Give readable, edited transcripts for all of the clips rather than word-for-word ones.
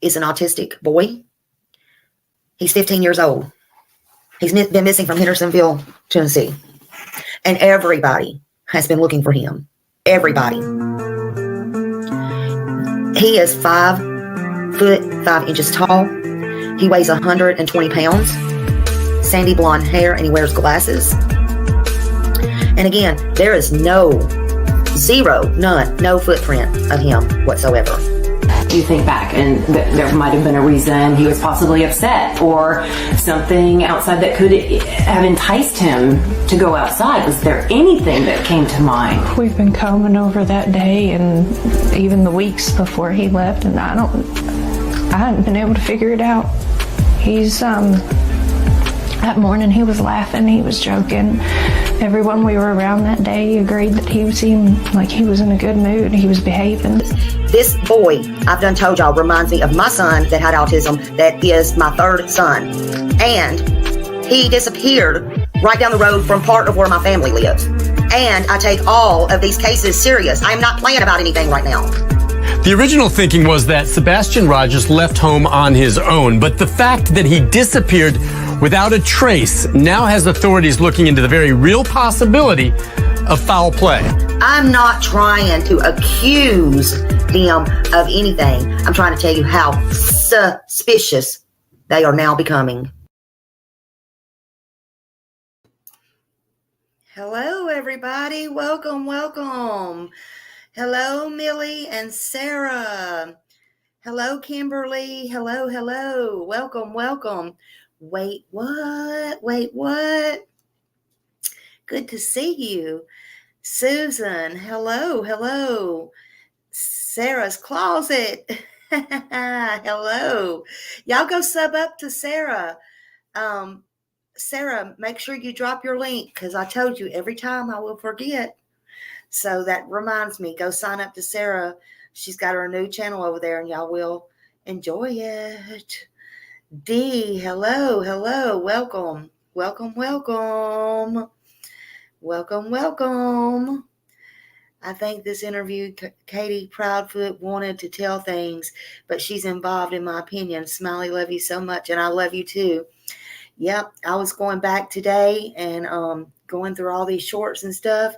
is an autistic boy. He's 15 years old. He's been missing from Hendersonville, Tennessee. And everybody has been looking for him. Everybody. He is 5 foot 5 inches tall. He weighs 120 pounds. Sandy blonde hair, and he wears glasses. And again, there is no footprint of him whatsoever. You think back, and there might have been a reason he was possibly upset, or something outside that could have enticed him to go outside. Was there anything that came to mind? We've been combing over that day and even the weeks before he left, and I hadn't been able to figure it out. That morning he was laughing, he was joking. Everyone we were around that day agreed that he seemed like he was in a good mood. He was behaving. This boy, I've done told y'all, reminds me of my son that had autism, that is my third son. And he disappeared right down the road from part of where my family lives. And I take all of these cases serious. I am not playing about anything right now. The original thinking was that Sebastian Rogers left home on his own, but the fact that he disappeared without a trace now has authorities looking into the very real possibility of foul play. I'm not trying to accuse them of anything. I'm trying to tell you how suspicious they are now becoming. Hello, everybody. Welcome. Hello, Millie and Sarah. Hello, Kimberly. Hello. Welcome. Wait, what? Good to see you. Susan, hello. Sarah's Closet. Hello. Y'all go sub up to Sarah. Sarah, make sure you drop your link, because I told you every time I will forget. So that reminds me, go sign up to Sarah. She's got her new channel over there, and y'all will enjoy it. D, hello. Welcome. I think this interview, Katie Proudfoot wanted to tell things, but she's involved, in my opinion. Smiley, love you so much, and I love you too. Yep, I was going back today and going through all these shorts and stuff.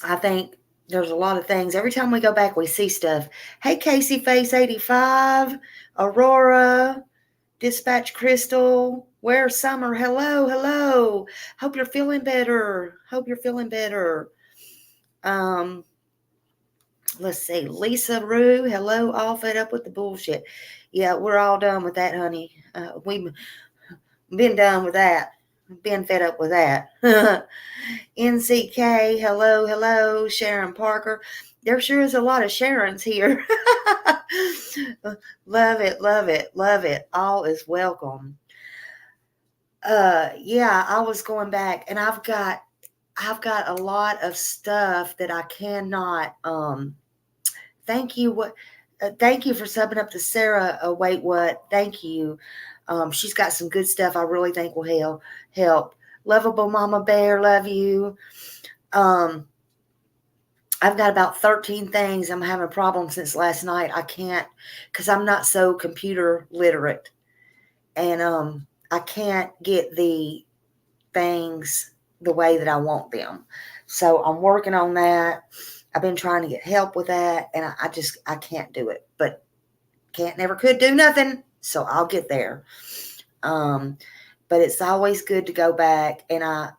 I think there's a lot of things. Every time we go back, we see stuff. Hey, Casey Face 85, Aurora, Dispatch Crystal, where's Summer? Hello. Hope you're feeling better. Let's see. Lisa Rue, hello. All fed up with the bullshit. Yeah, we're all done with that, honey. We've been done with that. Been fed up with that. NCK, hello. Sharon Parker. There sure is a lot of Sharons here. Love it. All is welcome. Yeah, I was going back, and I've got a lot of stuff that I cannot. Thank you for subbing up to Sarah. Wait, what? Thank you. She's got some good stuff I really think will help. Lovable Mama Bear, love you. I've got about 13 things. I'm having a problem since last night. I can't, because I'm not so computer literate. And I can't get the things the way that I want them. So I'm working on that. I've been trying to get help with that, and I can't do it. But never could do nothing. So I'll get there. But it's always good to go back, and I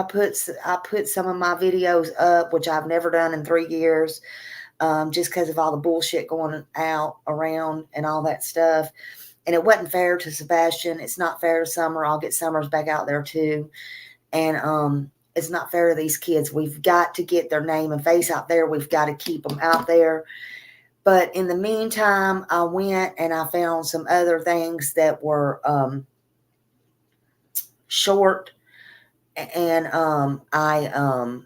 put some of my videos up, which I've never done in 3 years, just because of all the bullshit going out around and all that stuff. And it wasn't fair to Sebastian. It's not fair to Summer. I'll get Summers back out there too. And it's not fair to these kids. We've got to get their name and face out there. We've got to keep them out there. But in the meantime, I went and I found some other things that were short, and I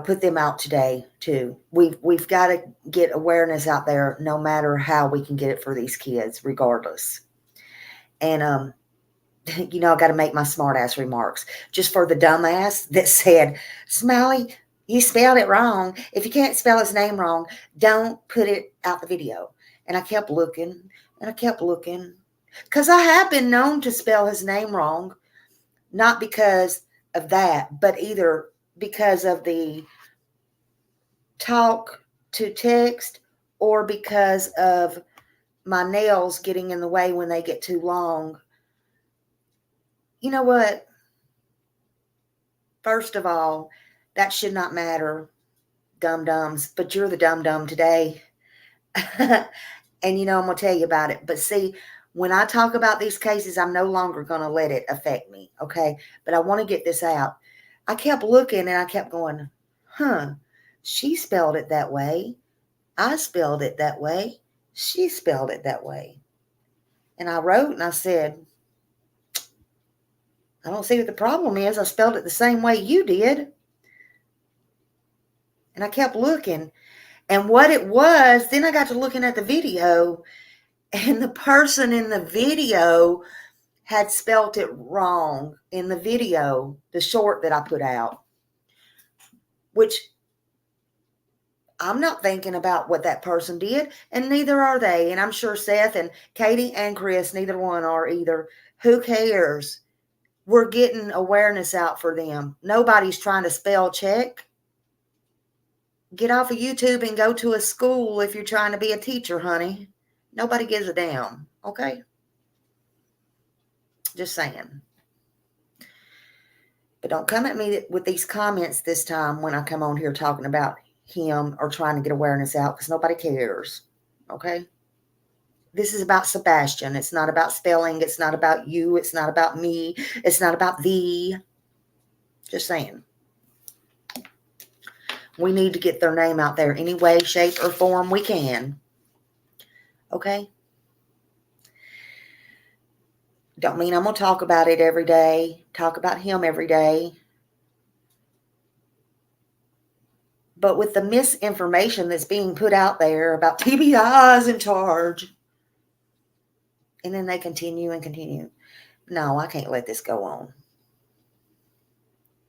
put them out today too. We've got to get awareness out there, no matter how we can get it for these kids, regardless. And I got to make my smart ass remarks just for the dumbass that said, Smiley, You spelled it wrong. If you can't spell his name wrong, don't put it out the video. And I kept looking and I kept looking because I have been known to spell his name wrong, not because of that, but either because of the talk to text or because of my nails getting in the way when they get too long. You know what? First of all, that should not matter, dum-dums, but you're the dum-dum today. And I'm going to tell you about it. But see, when I talk about these cases, I'm no longer going to let it affect me, okay? But I want to get this out. I kept looking and I kept going, she spelled it that way. I spelled it that way. She spelled it that way. And I wrote and I said, I don't see what the problem is. I spelled it the same way you did. And I kept looking. And what it was, then I got to looking at the video, and the person in the video had spelt it wrong in the video, the short that I put out, which I'm not thinking about what that person did, and neither are they. And I'm sure Seth and Katie and Chris, neither one are either. Who cares? We're getting awareness out for them. Nobody's trying to spell check. Get off of YouTube and go to a school if you're trying to be a teacher, honey. Nobody gives a damn, okay? Just saying. But don't come at me with these comments this time when I come on here talking about him or trying to get awareness out, because nobody cares, okay? This is about Sebastian. It's not about spelling. It's not about you. It's not about me. It's not about thee. Just saying. We need to get their name out there any way, shape, or form we can. Okay? Don't mean I'm going to talk about it every day. Talk about him every day. But with the misinformation that's being put out there about TBI is in charge. And then they continue and continue. No, I can't let this go on.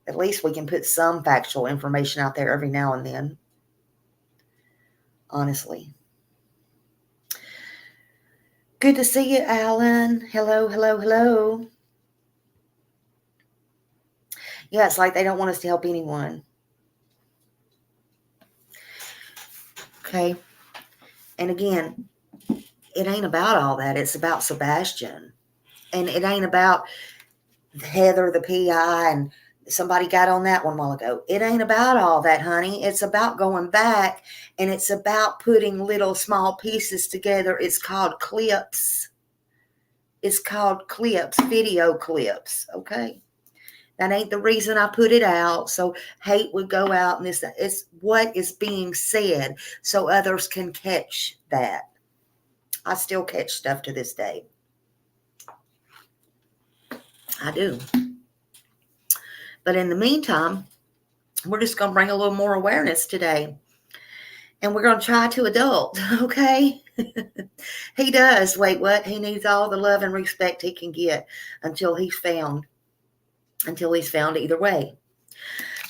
At least we can put some factual information out there every now and then. Honestly. Good to see you, Alan. Hello, hello, hello. Yeah, it's like they don't want us to help anyone. Okay. And again, it ain't about all that. It's about Sebastian. And it ain't about Heather, the PI, and somebody got on that one a while ago. It ain't about all that, honey. It's about going back, and it's about putting little small pieces together. It's called clips. It's called clips, video clips, okay? That ain't the reason I put it out, so hate would go out, and this. It's what is being said so others can catch that. I still catch stuff to this day. I do. But in the meantime, we're just going to bring a little more awareness today. And we're going to try to adult, okay? He does. Wait, what? He needs all the love and respect he can get until he's found. Until he's found either way.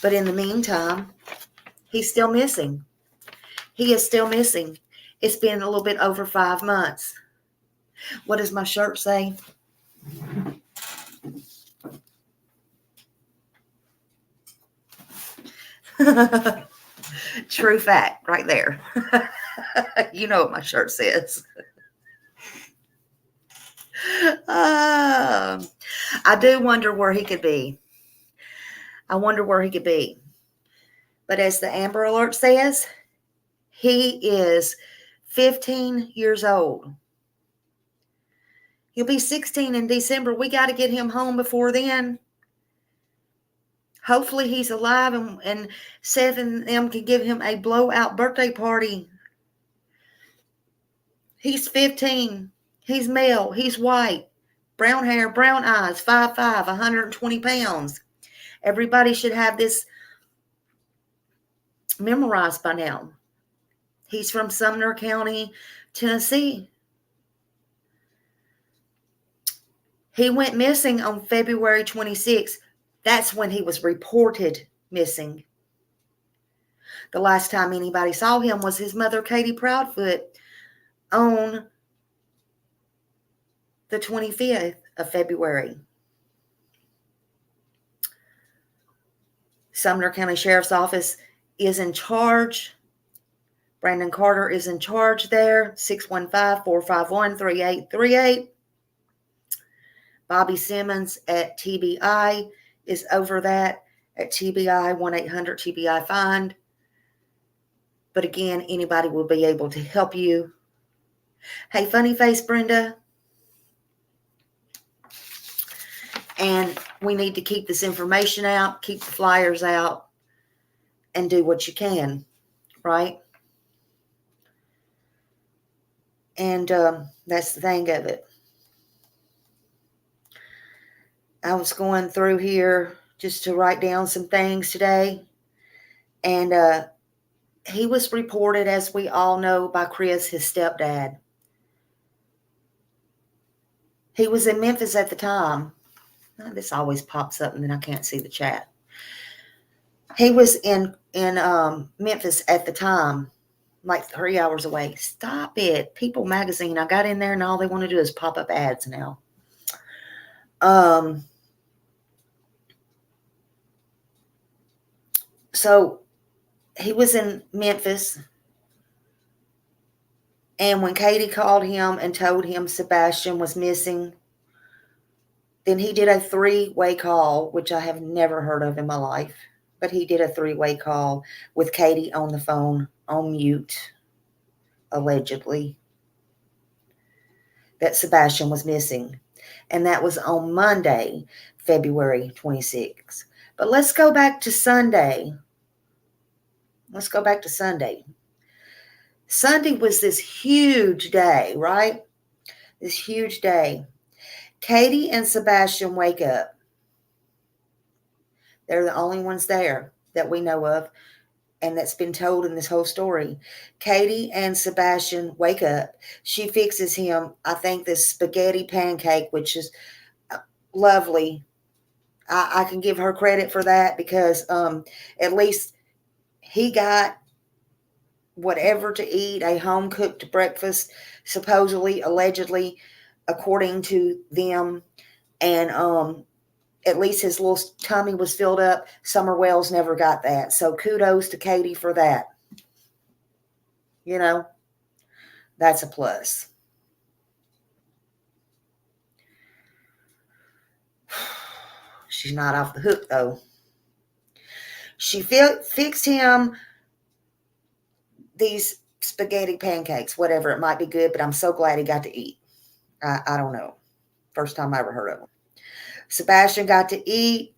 But in the meantime, he's still missing. He is still missing. It's been a little bit over 5 months. What does my shirt say? True fact right there. You know what my shirt says. I do wonder where he could be. I wonder where he could be. But as the Amber Alert says, he is 15 years old. He'll be 16 in December. We got to get him home before then. Hopefully he's alive and Seth and them can give him a blowout birthday party. He's 15. He's male. He's white. Brown hair, brown eyes, 5'5", 120 pounds. Everybody should have this memorized by now. He's from Sumner County, Tennessee. He went missing on February 26th. That's when he was reported missing. The last time anybody saw him was his mother, Katie Proudfoot, on the 25th of February. Sumner County Sheriff's Office is in charge. Brandon Carter is in charge there, 615-451-3838. Bobby Simmons at TBI is over that at TBI, 1-800-TBI-FIND. But again, anybody will be able to help you. Hey, funny face Brenda. And we need to keep this information out, keep the flyers out, and do what you can, right? And that's the thing of it. I was going through here just to write down some things today. And he was reported, as we all know, by Chris, his stepdad. He was in Memphis at the time. This always pops up and then I can't see the chat. He was in Memphis at the time, like 3 hours away. Stop it. People Magazine. I got in there and all they want to do is pop up ads now. So he was in Memphis. And when Katie called him and told him Sebastian was missing, then he did a 3-way call, which I have never heard of in my life. But he did a 3-way call with Katie on the phone, on mute, allegedly, that Sebastian was missing. And that was on Monday, February 26th. But let's go back to Sunday. Sunday was this huge day, right? This huge day. Katie and Sebastian wake up. They're the only ones there that we know of, and that's been told in this whole story. Katie and Sebastian wake up. She fixes him, I think, this spaghetti pancake, which is lovely. I can give her credit for that because at least he got whatever to eat, a home-cooked breakfast, supposedly, allegedly, according to them, and at least his little tummy was filled up. Summer Wells never got that, so kudos to Katie for that. You know, that's a plus. She's not off the hook, though. She fixed him these spaghetti pancakes, whatever. It might be good, but I'm so glad he got to eat. I don't know. First time I ever heard of him. Sebastian got to eat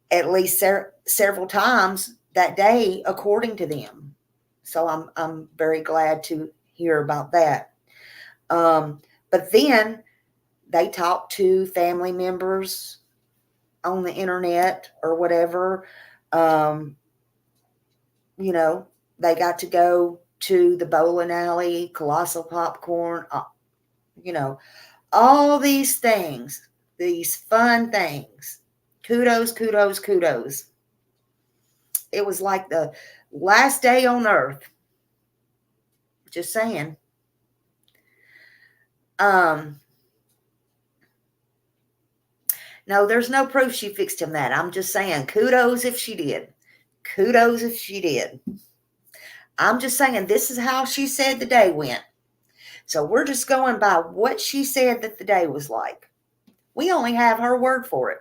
at least several times that day, according to them. So I'm very glad to hear about that. But then they talked to family members on the internet or whatever. You know, they got to go to the bowling alley, Colossal Popcorn, you know, all these things, these fun things. Kudos, kudos, kudos. It was like the last day on earth. Just saying. No, there's no proof she fixed him that. I'm just saying, kudos if she did. Kudos if she did. I'm just saying, this is how she said the day went. So we're just going by what she said that the day was like. We only have her word for it.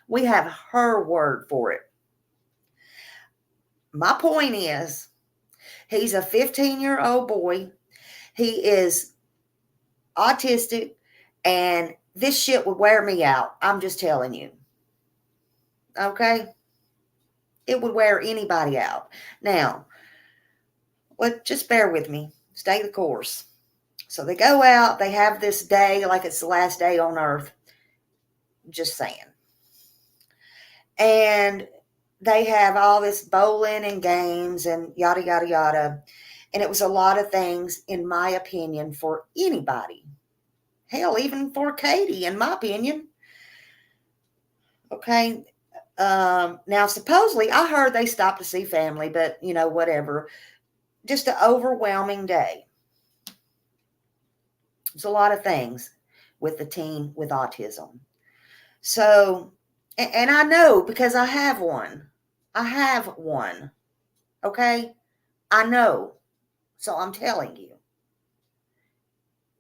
We have her word for it. My point is, he's a 15-year-old boy. He is autistic, and this shit would wear me out. I'm just telling you. Okay? It would wear anybody out. Now, just bear with me. Stay the course. So they go out. They have this day like it's the last day on earth. Just saying. And they have all this bowling and games and yada, yada, yada. And it was a lot of things, in my opinion, for anybody. Hell, even for Katie, in my opinion. Okay. Now, supposedly, I heard they stopped to see family, but, whatever. Just an overwhelming day. There's a lot of things with the teen with autism. So, and I know because I have one. I have one. Okay? I know. So I'm telling you.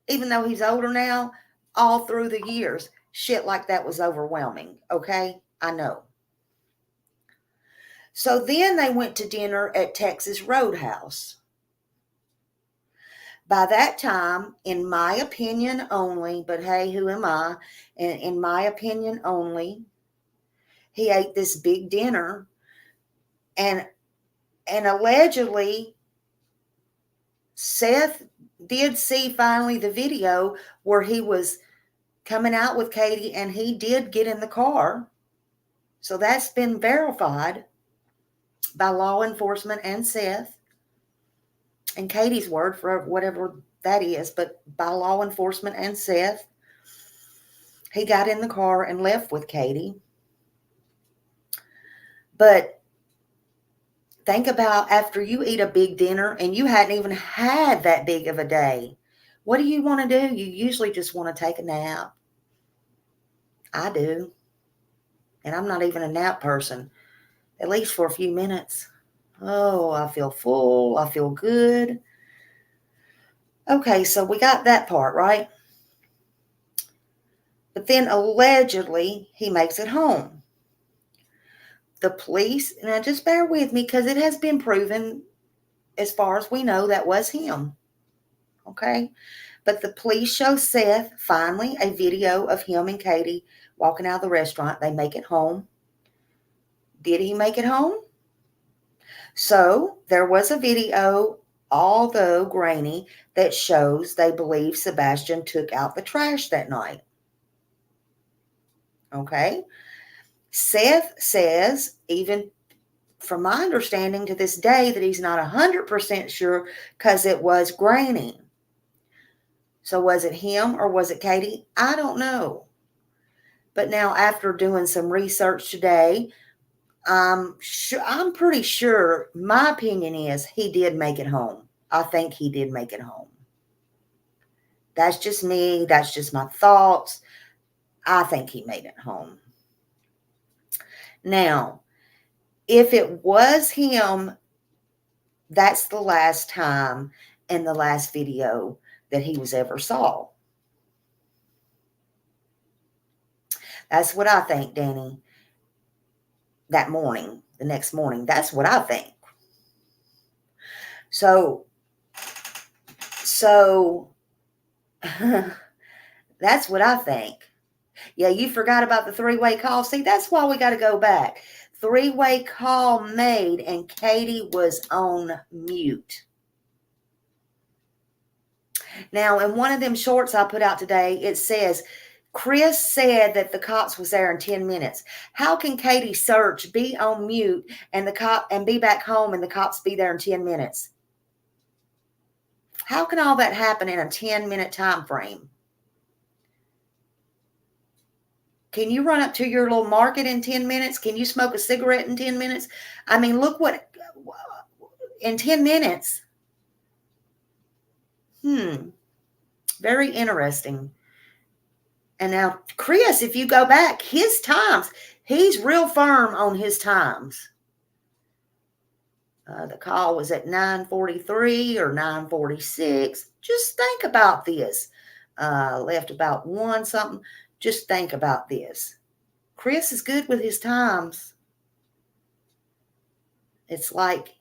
Even though he's older now, all through the years, shit like that was overwhelming. Okay? I know. So then they went to dinner at Texas Roadhouse. By that time, in my opinion only, but hey, who am I? In my opinion only, he ate this big dinner, and allegedly Seth did see finally the video where he was coming out with Katie, and he did get in the car. So that's been verified by law enforcement and Seth, and Katie's word for whatever that is, but by law enforcement and Seth, he got in the car and left with Katie. But think about after you eat a big dinner and you hadn't even had that big of a day, what do you want to do? You usually just want to take a nap. I do. And I'm not even a nap person, at least for a few minutes. Oh, I feel full. I feel good. Okay, so we got that part, right? But then allegedly, he makes it home. The police, now just bear with me because it has been proven, as far as we know, that was him. Okay? But the police show Seth finally a video of him and Katie walking out of the restaurant. They make it home. Did he make it home? So there was a video, although grainy, that shows they believe Sebastian took out the trash that night. Okay? Seth says, even from my understanding to this day, that he's not 100% sure because it was grainy. So was it him or was it Katie? I don't know. But now after doing some research today, I'm pretty sure, my opinion is he did make it home. I think he did make it home. That's just me. That's just my thoughts. I think he made it home. Now, if it was him, that's the last time in the last video that he was ever saw. That's what I think, Danny. That morning, the next morning, that's what I think. So that's what I think. Yeah, you forgot about the three-way call. See, that's why we got to go back. Three-way call made, and Katie was on mute. Now, in one of them shorts I put out today, it says, Chris said that the cops was there in 10 minutes. How can Katie search, be on mute, and be back home and the cops be there in 10 minutes? How can all that happen in a 10-minute time frame? Can you run up to your little market in 10 minutes? Can you smoke a cigarette in 10 minutes? I mean, look what, in 10 minutes. Very interesting. And now, Chris, if you go back, his times, he's real firm on his times. The call was at 9:43 or 9:46. Just think about this. Left about 1 something. Just think about this. Chris is good with his times. It's like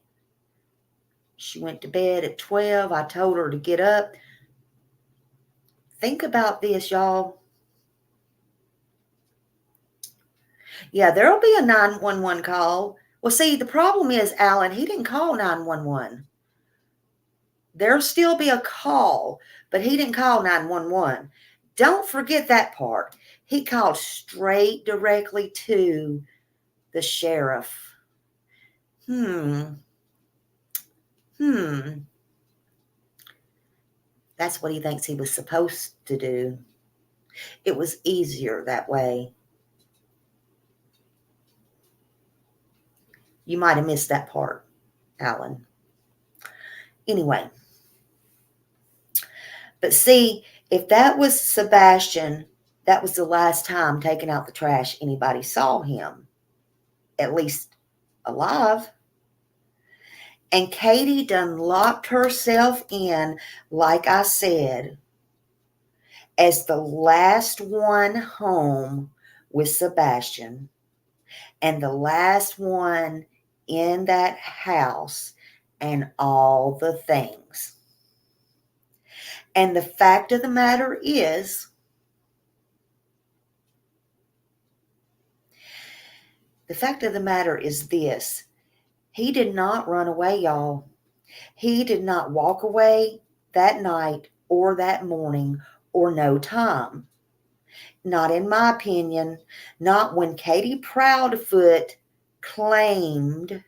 she went to bed at 12. I told her to get up. Think about this, y'all. Yeah, there'll be a 911 call. Well, see, the problem is, Alan, he didn't call 911. There'll still be a call, but he didn't call 911. Don't forget that part. He called straight directly to the sheriff. That's what he thinks he was supposed to do. It was easier that way. You might have missed that part, Alan. Anyway. But see, if that was Sebastian, that was the last time taking out the trash anybody saw him, at least alive. And Katie done locked herself in, like I said, as the last one home with Sebastian and the last one in that house and all the things. And the fact of the matter is, this. He did not run away, y'all. He did not walk away that night or that morning or no time. Not in my opinion. Not when Katie Proudfoot claimed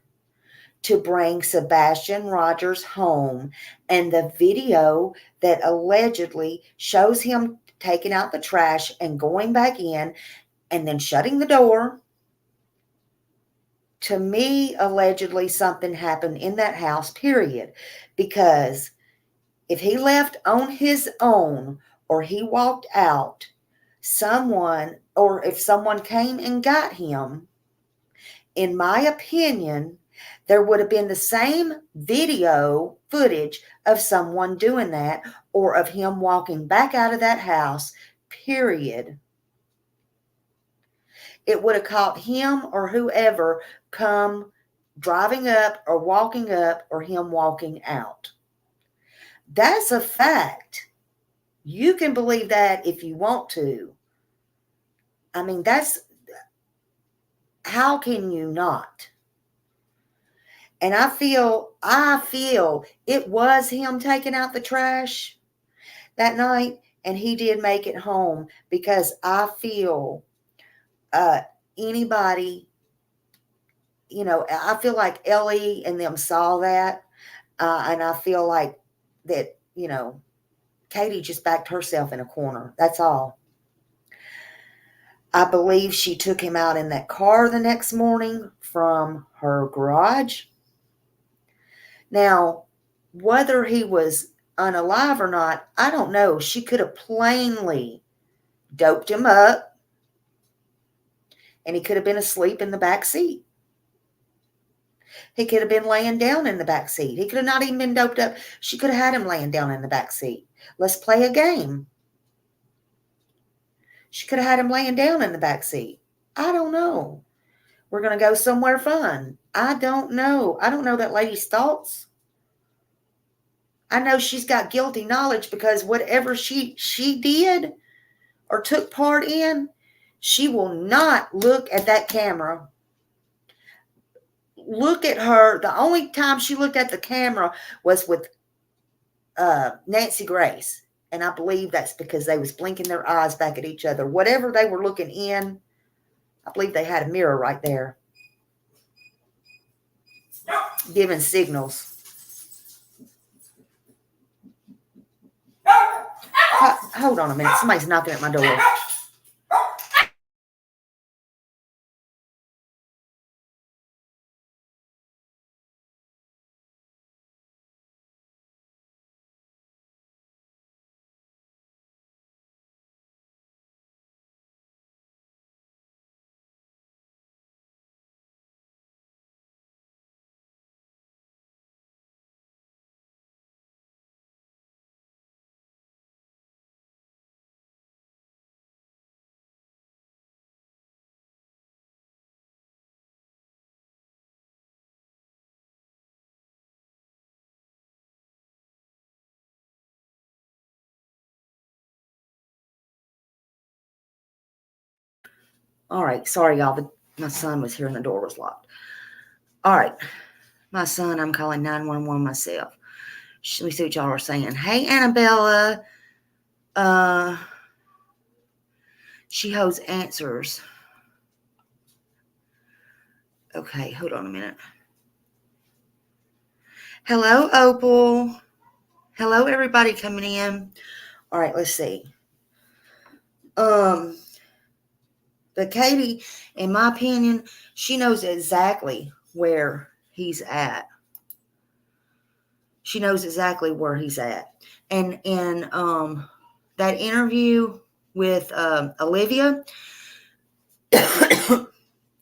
to bring Sebastian Rogers home, and the video that allegedly shows him taking out the trash and going back in and then shutting the door. To me, allegedly something happened in that house, period. Because if he left on his own or he walked out, or if someone came and got him, in my opinion, there would have been the same video footage of someone doing that or of him walking back out of that house, period. It would have caught him or whoever come driving up or walking up or him walking out. That's a fact. You can believe that if you want to. I mean, how can you not? And I feel it was him taking out the trash that night, and he did make it home, because I feel anybody, I feel like Ellie and them saw that, and I feel like that, Katie just backed herself in a corner. That's all. I believe she took him out in that car the next morning from her garage. Now, whether he was unalive or not, I don't know. She could have plainly doped him up, and he could have been asleep in the back seat. He could have been laying down in the back seat. He could have not even been doped up. She could have had him laying down in the back seat. Let's play a game. She could have had him laying down in the back seat. I don't know. We're going to go somewhere fun. I don't know. I don't know that lady's thoughts. I know she's got guilty knowledge, because whatever she did or took part in, she will not look at that camera. Look at her. The only time she looked at the camera was with Nancy Grace. And I believe that's because they was blinking their eyes back at each other. Whatever they were looking in, I believe they had a mirror right there, giving signals. Hold on a minute. Somebody's knocking at my door. All right. Sorry, y'all. My son was here and the door was locked. All right. My son, I'm calling 911 myself. Let me see what y'all are saying. Hey, Annabella. She holds answers. Okay, hold on a minute. Hello, Opal. Hello, everybody coming in. All right, let's see. But Katie, in my opinion, she knows exactly where he's at. She knows exactly where he's at. And in that interview with Olivia,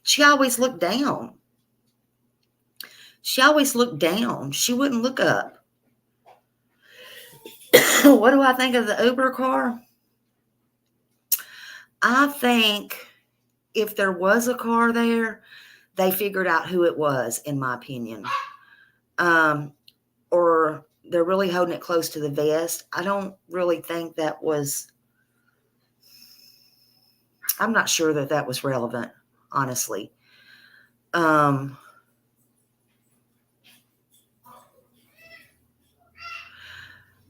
she always looked down. She always looked down. She wouldn't look up. What do I think of the Uber car? I think if there was a car there, they figured out who it was, in my opinion. Or they're really holding it close to the vest. I don't really think that was, I'm not sure that that was relevant, honestly.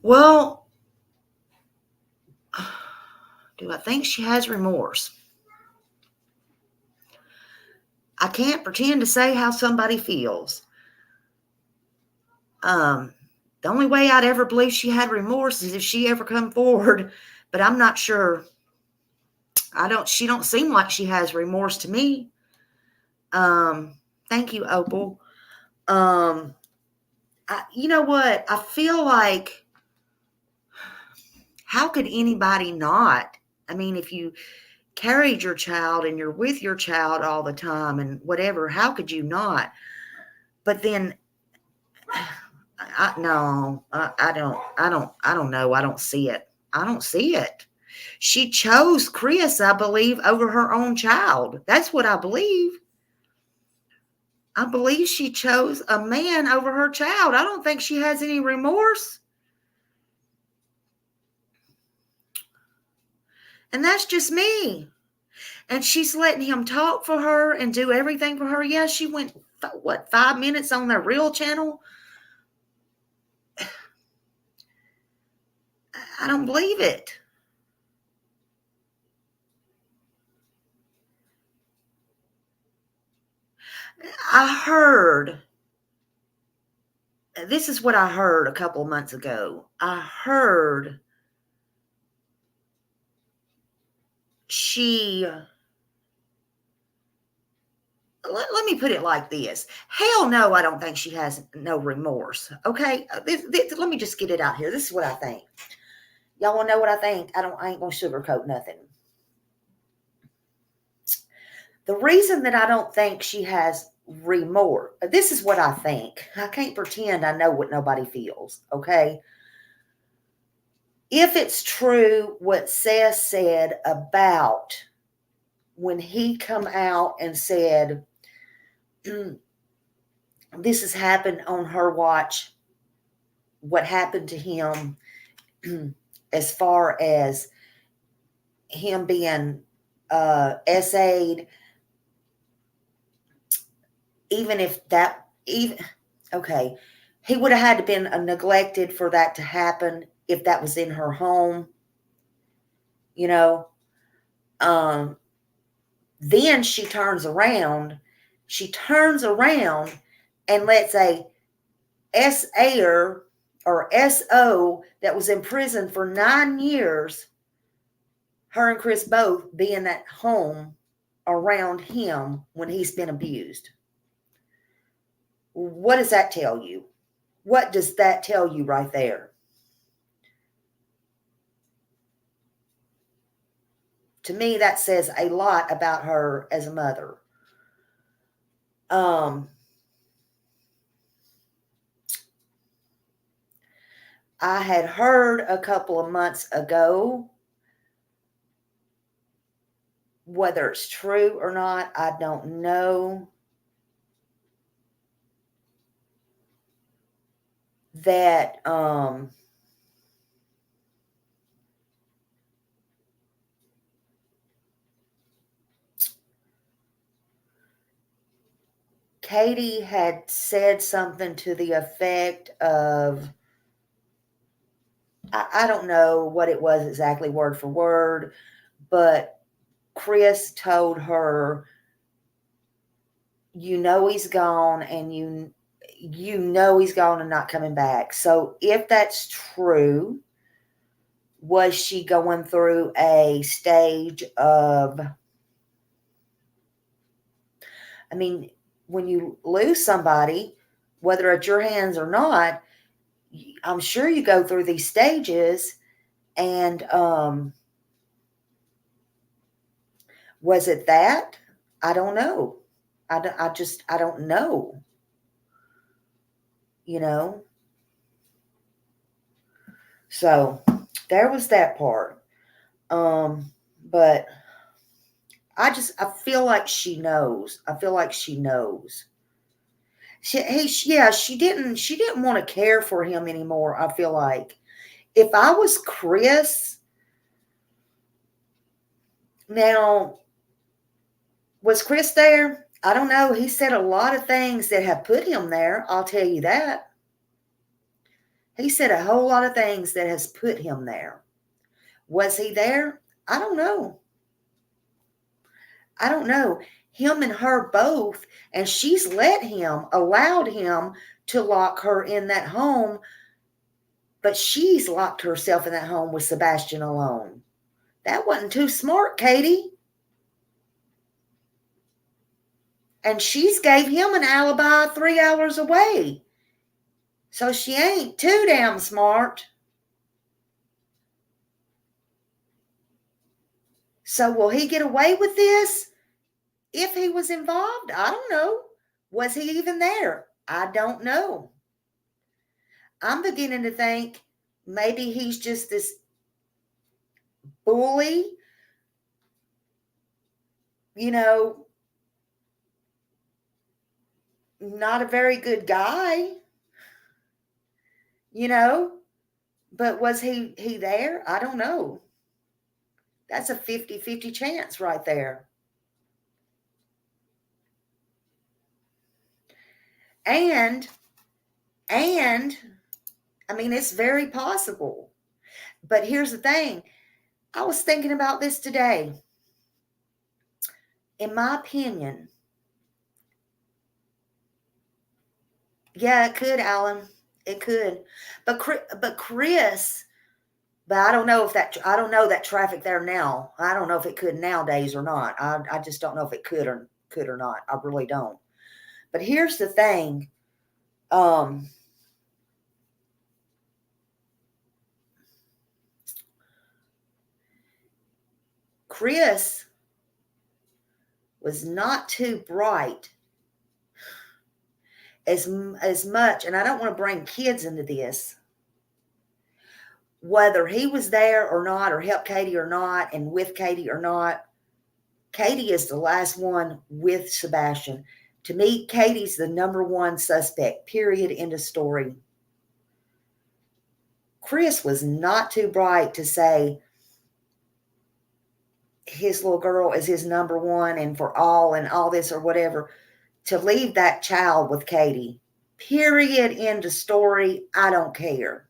Well, do I think she has remorse? I can't pretend to say how somebody feels. The only way I'd ever believe she had remorse is if she ever come forward, but I'm not sure. She don't seem like she has remorse to me. Thank you, Opal. You know what? I feel like, how could anybody not? I mean, if you carried your child and you're with your child all the time and whatever, how could you not? But then, I don't know. I don't see it. I don't see it. She chose Chris, I believe, over her own child. That's what I believe. I believe she chose a man over her child. I don't think she has any remorse. And that's just me. And she's letting him talk for her and do everything for her. Yeah, she went, 5 minutes on their real channel? I don't believe it. This is what I heard a couple of months ago. I heard let me put it like this. Hell no, I don't think she has no remorse. Okay? Let me just get it out here. This is what I think. Y'all want to know what I think? I ain't going to sugarcoat nothing. The reason that I don't think she has remorse, this is what I think. I can't pretend I know what nobody feels, okay? If it's true what Seth said about when he come out and said, this has happened on her watch, what happened to him, as far as him being SA'd, okay, he would have had to been neglected for that to happen if that was in her home, you know. Then she turns around and lets a SA'er or SO that was in prison for 9 years, her and Chris both, be in that home around him when he's been abused. What does that tell you? What does that tell you right there? To me, that says a lot about her as a mother. I had heard a couple of months ago, whether it's true or not, I don't know, that Katie had said something to the effect of, I don't know what it was exactly word for word, but Chris told her, you know he's gone, and you know he's gone and not coming back. So if that's true, was she going through a stage of, I mean, when you lose somebody, whether it's your hands or not, I'm sure you go through these stages. And was it that? I don't know. I don't know. You know? So there was that part. But I feel like she knows. I feel like she knows. She didn't want to care for him anymore. I feel like if I was Chris, now, was Chris there? I don't know. He said a lot of things that have put him there. I'll tell you that. He said a whole lot of things that has put him there. Was he there? I don't know. I don't know. Him and her both, and she's allowed him to lock her in that home, but she's locked herself in that home with Sebastian alone. That wasn't too smart, Katie. And she's gave him an alibi 3 hours away. So she ain't too damn smart. So will he get away with this if he was involved? I don't know. Was he even there? I don't know. I'm beginning to think maybe he's just this bully, you know, not a very good guy, you know, but was he there? I don't know. That's a 50-50 chance right there. And I mean, it's very possible. But here's the thing. I was thinking about this today. In my opinion, yeah, it could, Alan. It could. But Chris, but I don't know that traffic there now. I don't know if it could nowadays or not. I just don't know if it could or not. I really don't. But here's the thing. Chris was not too bright as much, and I don't want to bring kids into this, whether he was there or not, or helped Katie or not, and with Katie or not. Katie is the last one with Sebastian. To me, Katie's the number one suspect, period, end of story. Chris was not too bright to say his little girl is his number one and for all and all this or whatever, to leave that child with Katie, period, end of story. I don't care.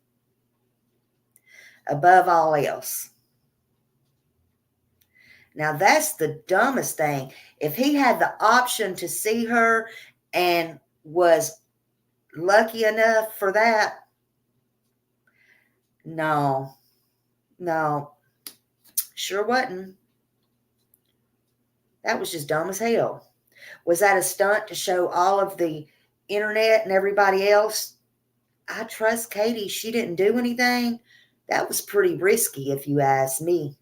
Above all else. Now, that's the dumbest thing. If he had the option to see her and was lucky enough for that, no, sure wasn't. That was just dumb as hell. Was that a stunt to show all of the internet and everybody else? I trust Katie. She didn't do anything. That was pretty risky, if you ask me.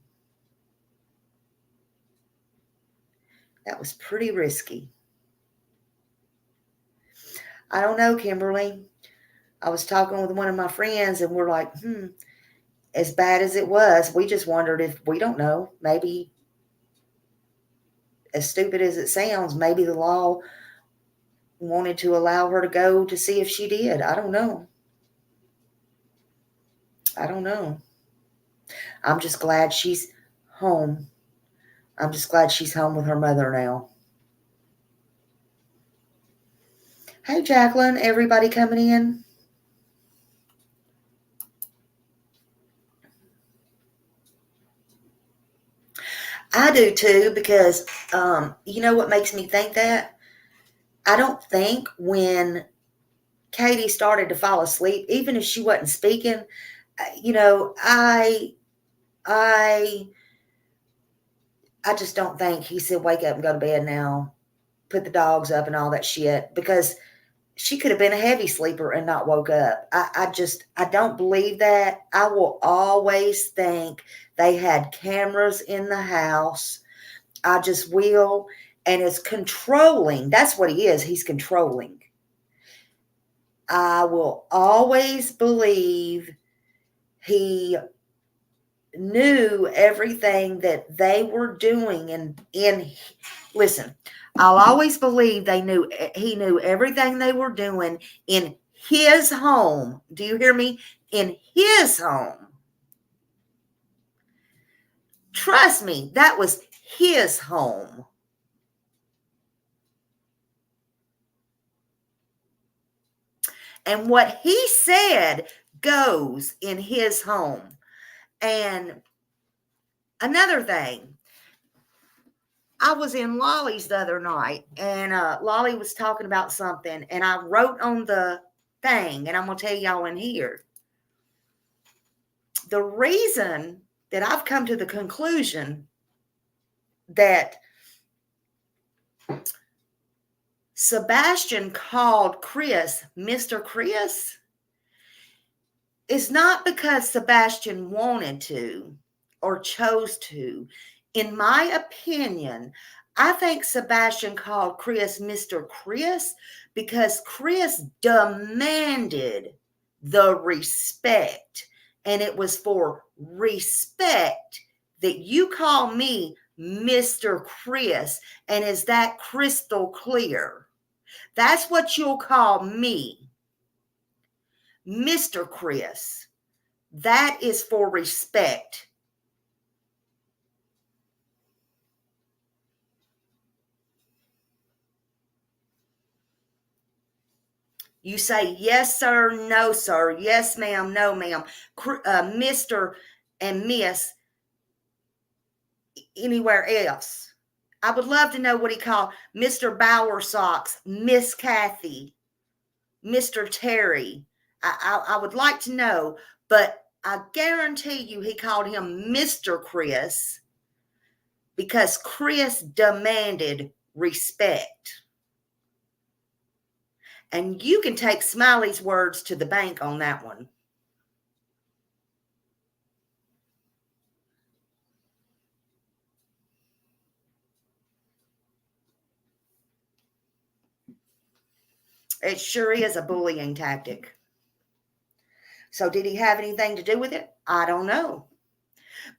That was pretty risky. I don't know, Kimberly. I was talking with one of my friends, and we're like, as bad as it was, we just wondered if, we don't know, maybe, as stupid as it sounds, maybe the law wanted to allow her to go to see if she did. I don't know. I'm just glad she's home. I'm just glad she's home with her mother now. Hey, Jacqueline, everybody coming in? I do too, because you know what makes me think that? I don't think when Katie started to fall asleep, even if she wasn't speaking, you know, I just don't think he said, wake up and go to bed now. put the dogs up and all that shit, because she could have been a heavy sleeper and not woke up. I don't believe that. I will always think they had cameras in the house. I just will. And it's controlling. That's what he is. He's controlling. I will always believe he knew everything that they were doing. And listen, I'll always believe he knew everything they were doing in his home. Do you hear me? In his home. Trust me, that was his home. And what he said goes in his home. And another thing, I was in Lolly's the other night, and Lolly was talking about something, and I wrote on the thing, and I'm going to tell y'all in here. The reason that I've come to the conclusion that Sebastian called Chris Mr. Chris is not because Sebastian wanted to or chose to. In my opinion, I think Sebastian called Chris Mr. Chris because Chris demanded the respect. And it was for respect that you call me Mr. Chris. And is that crystal clear? That's what you'll call me, Mr. Chris. That is for respect. You say, yes, sir, no, sir, yes, ma'am, no, ma'am, Mr. and Miss anywhere else. I would love to know what he called Mr. Bowersocks, Miss Kathy, Mr. Terry. I would like to know, but I guarantee you he called him Mr. Chris because Chris demanded respect. And you can take Smiley's words to the bank on that one. It sure is a bullying tactic. So did he have anything to do with it? I don't know.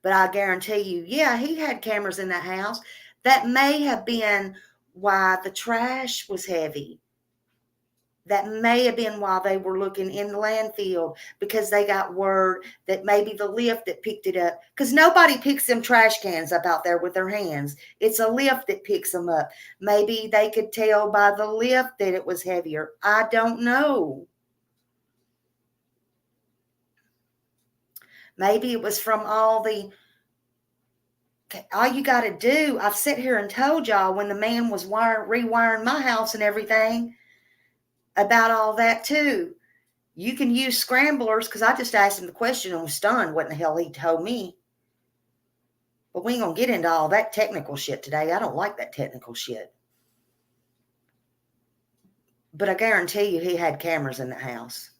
But I guarantee you, yeah, he had cameras in that house. That may have been why the trash was heavy. That may have been why they were looking in the landfill, because they got word that maybe the lift that picked it up, because nobody picks them trash cans up out there with their hands. It's a lift that picks them up. Maybe they could tell by the lift that it was heavier. I don't know. Maybe it was from all you got to do, I've sat here and told y'all when the man was rewiring my house and everything, about all that too. You can use scramblers, because I just asked him the question and was stunned what in the hell he told me. But we ain't going to get into all that technical shit today. I don't like that technical shit. But I guarantee you he had cameras in the house.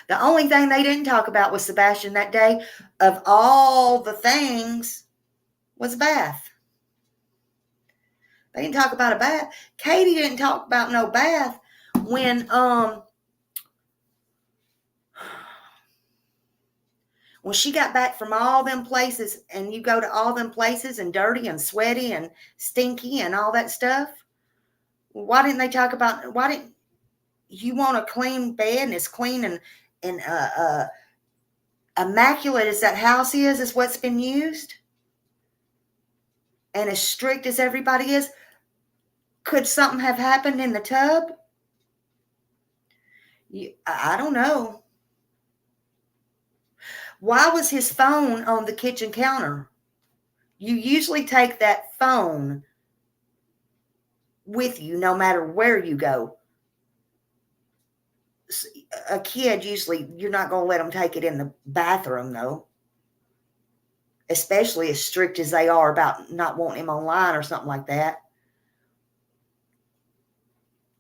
The only thing they didn't talk about with Sebastian that day, of all the things, was a bath. They didn't talk about a bath. Katie didn't talk about no bath when she got back from all them places, and you go to all them places and dirty and sweaty and stinky and all that stuff. Why didn't they talk about, why didn't you want a clean bed and it's clean and immaculate as that house is what's been used? And as strict as everybody is, could something have happened in the tub? I don't know. Why was his phone on the kitchen counter? You usually take that phone with you no matter where you go. A kid, usually, you're not going to let them take it in the bathroom, though. Especially as strict as they are about not wanting him online or something like that.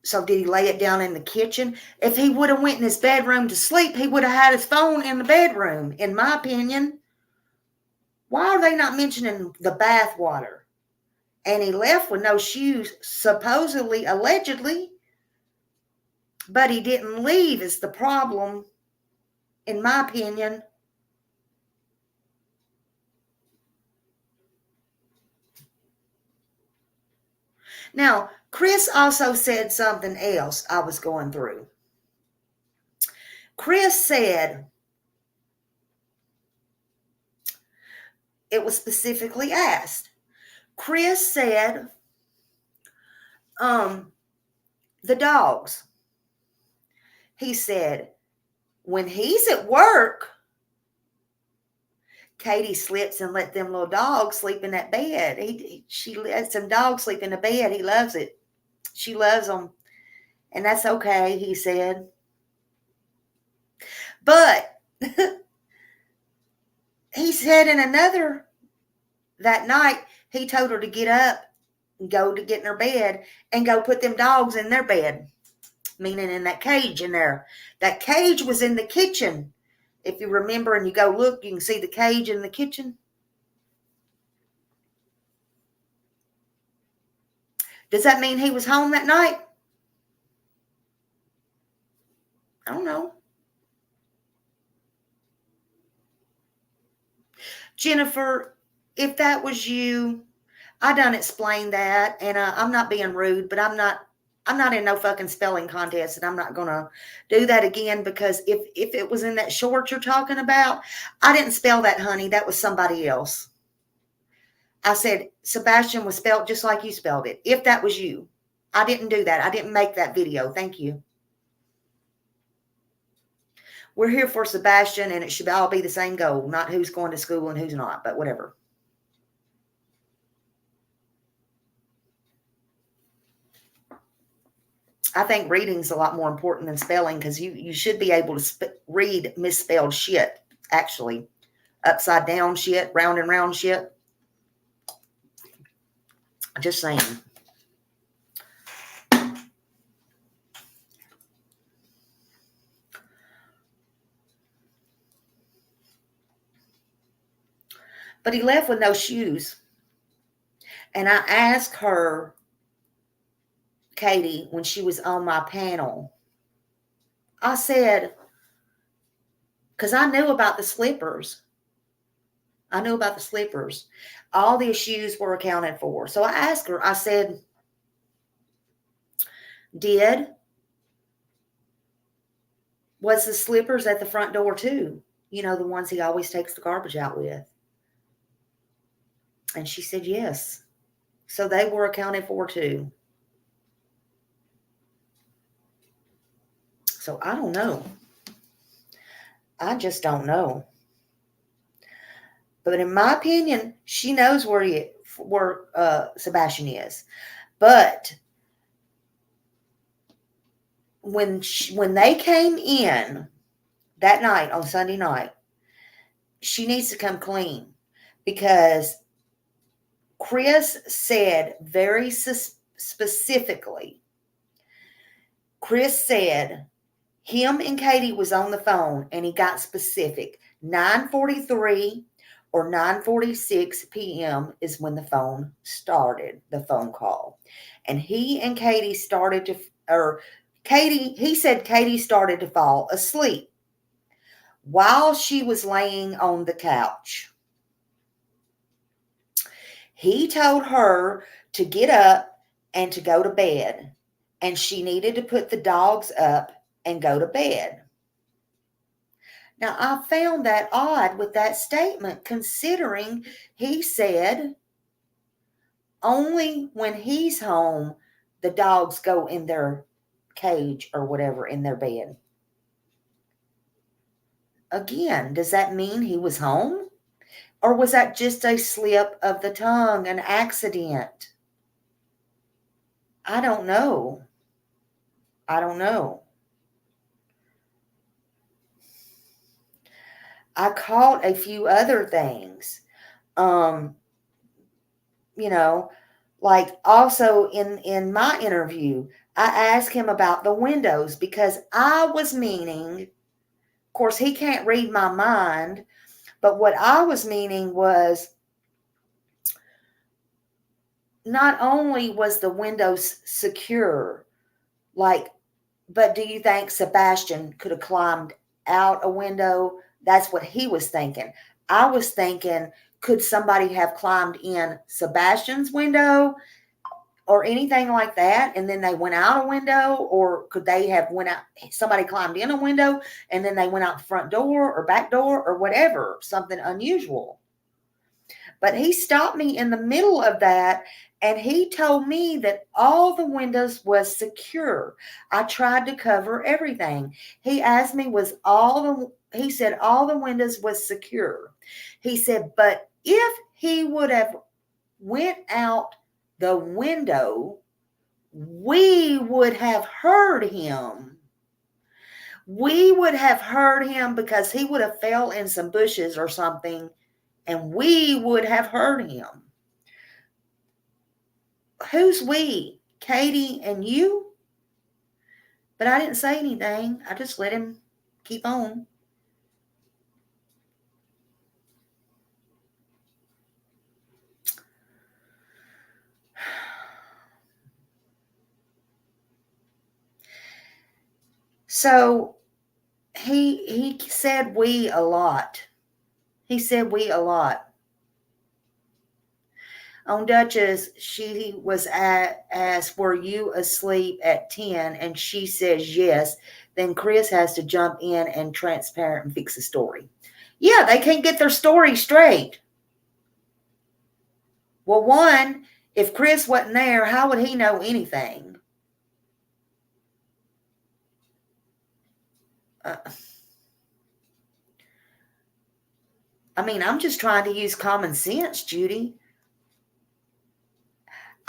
So did he lay it down in the kitchen? If he would have went in his bedroom to sleep, he would have had his phone in the bedroom, in my opinion. Why are they not mentioning the bath water? And he left with no shoes, supposedly, allegedly. But he didn't leave is the problem, in my opinion. Now, Chris also said something else I was going through. Chris said, it was specifically asked. Chris said, the dogs. He said, when he's at work, Katie slips and let them little dogs sleep in that bed. She lets some dogs sleep in the bed. He loves it. She loves them. And that's okay, he said. But he said in another, that night, he told her to get up and go to get in her bed and go put them dogs in their bed. Meaning in that cage in there. That cage was in the kitchen. If you remember and you go look, you can see the cage in the kitchen. Does that mean he was home that night? I don't know. Jennifer, if that was you, I done explained that, and I'm not being rude, but I'm not in no fucking spelling contest, and I'm not going to do that again, because if it was in that short you're talking about, I didn't spell that, honey. That was somebody else. I said Sebastian was spelled just like you spelled it. If that was you. I didn't do that. I didn't make that video. Thank you. We're here for Sebastian, and it should all be the same goal, not who's going to school and who's not, but whatever. I think reading's a lot more important than spelling, because you should be able to read misspelled shit, actually. Upside down shit, round and round shit. Just saying. But he left with no shoes. And I asked her, Katie, when she was on my panel, I said, because I knew about the slippers. I knew about the slippers. All the shoes were accounted for. So I asked her, I said, was the slippers at the front door too? You know, the ones he always takes the garbage out with. And she said, yes. So they were accounted for too. So I don't know. I just don't know. But in my opinion, she knows where Sebastian is. But when they came in that night, on Sunday night, she needs to come clean, because Chris said very specifically, Chris said him and Katie was on the phone, and he got specific. 9:43 or 9:46 p.m. is when the phone started, the phone call. And he and Katie started to, he said Katie started to fall asleep while she was laying on the couch. He told her to get up and to go to bed, and she needed to put the dogs up and go to bed. Now, I found that odd with that statement, considering he said only when he's home the dogs go in their cage or whatever, in their bed. Again, does that mean he was home? Or was that just a slip of the tongue, an accident? I don't know. I don't know. I caught a few other things. You know, Like also in my interview, I asked him about the windows because I was meaning, of course, he can't read my mind, but what I was meaning was not only was the windows secure, like, but do you think Sebastian could have climbed out a window? That's what he was thinking. I was thinking, could somebody have climbed in Sebastian's window or anything like that, and then they went out a window? Or could they have went out, somebody climbed in a window and then they went out the front door or back door or whatever, something unusual. But he stopped me in the middle of that, and he told me that all the windows was secure. I tried to cover everything. He asked me, he said all the windows was secure. He said, but if he would have went out the window, we would have heard him. We would have heard him because he would have fell in some bushes or something, and we would have heard him. Who's we? Katie and you? But I didn't say anything. I just let him keep on. So he said we a lot. He said we a lot. On Duchess, she was asked, were you asleep at 10? And she says yes. Then Chris has to jump in and transparent and fix the story. Yeah, they can't get their story straight. Well, one, if Chris wasn't there, how would he know anything? I mean, I'm just trying to use common sense, Judy.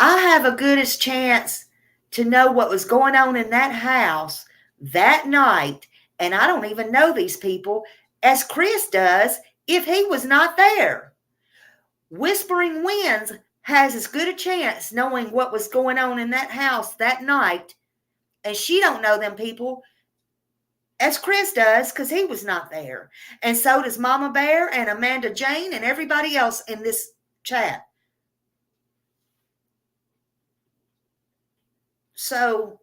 I have a goodest chance to know what was going on in that house that night, and I don't even know these people, as Chris does if he was not there. Whispering Winds has as good a chance knowing what was going on in that house that night, and she don't know them people, as Chris does, because he was not there. And so does Mama Bear and Amanda Jane and everybody else in this chat. So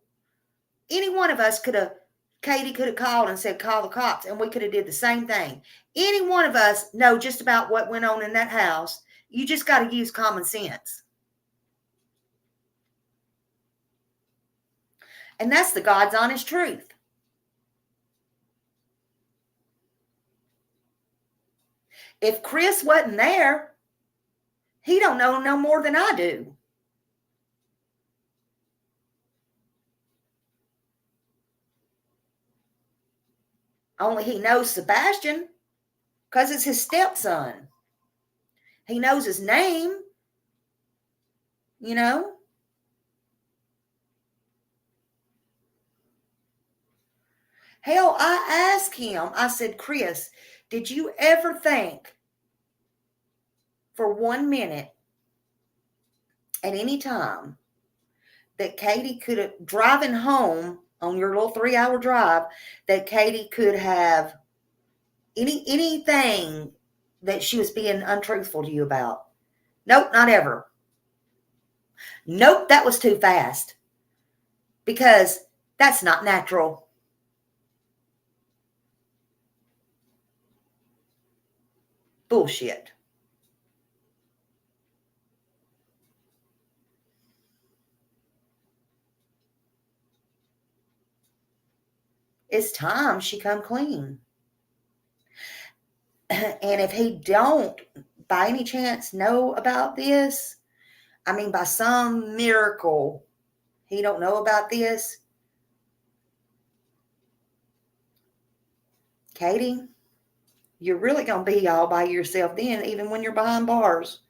any one of us Katie could have called and said, call the cops, and we could have did the same thing. Any one of us know just about what went on in that house. You just got to use common sense. And that's the God's honest truth. If Chris wasn't there, he don't know no more than I do. Only he knows Sebastian because it's his stepson. He knows his name, you know. Hell, I asked him, I said, Chris, did you ever think for 1 minute at any time that Katie could have, driving home on your little 3-hour drive, that Katie could have anything that she was being untruthful to you about? Nope, not ever. Nope, that was too fast. Because that's not natural. Bullshit. It's time she come clean. And if he don't, by any chance, know about this, I mean, by some miracle, he don't know about this, Katie, you're really going to be all by yourself then, even when you're behind bars.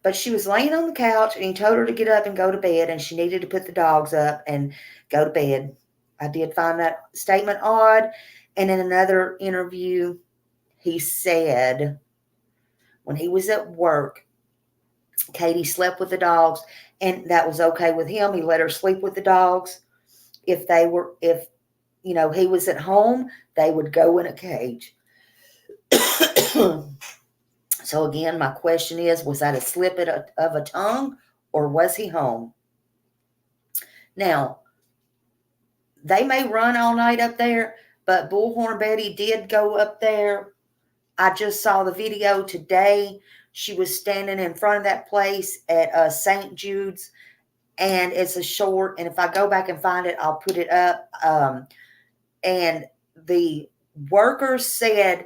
But she was laying on the couch, and he told her to get up and go to bed, and she needed to put the dogs up and go to bed. I did find that statement odd. And in another interview, he said when he was at work, Katie slept with the dogs, and that was okay with him. He let her sleep with the dogs. If he was at home, they would go in a cage. So again, my question is, was that a slip of a tongue, or was he home? Now, they may run all night up there, but Bullhorn Betty did go up there. I just saw the video today. She was standing in front of that place at St. Jude's, and it's a short, and if I go back and find it, I'll put it up. And the workers said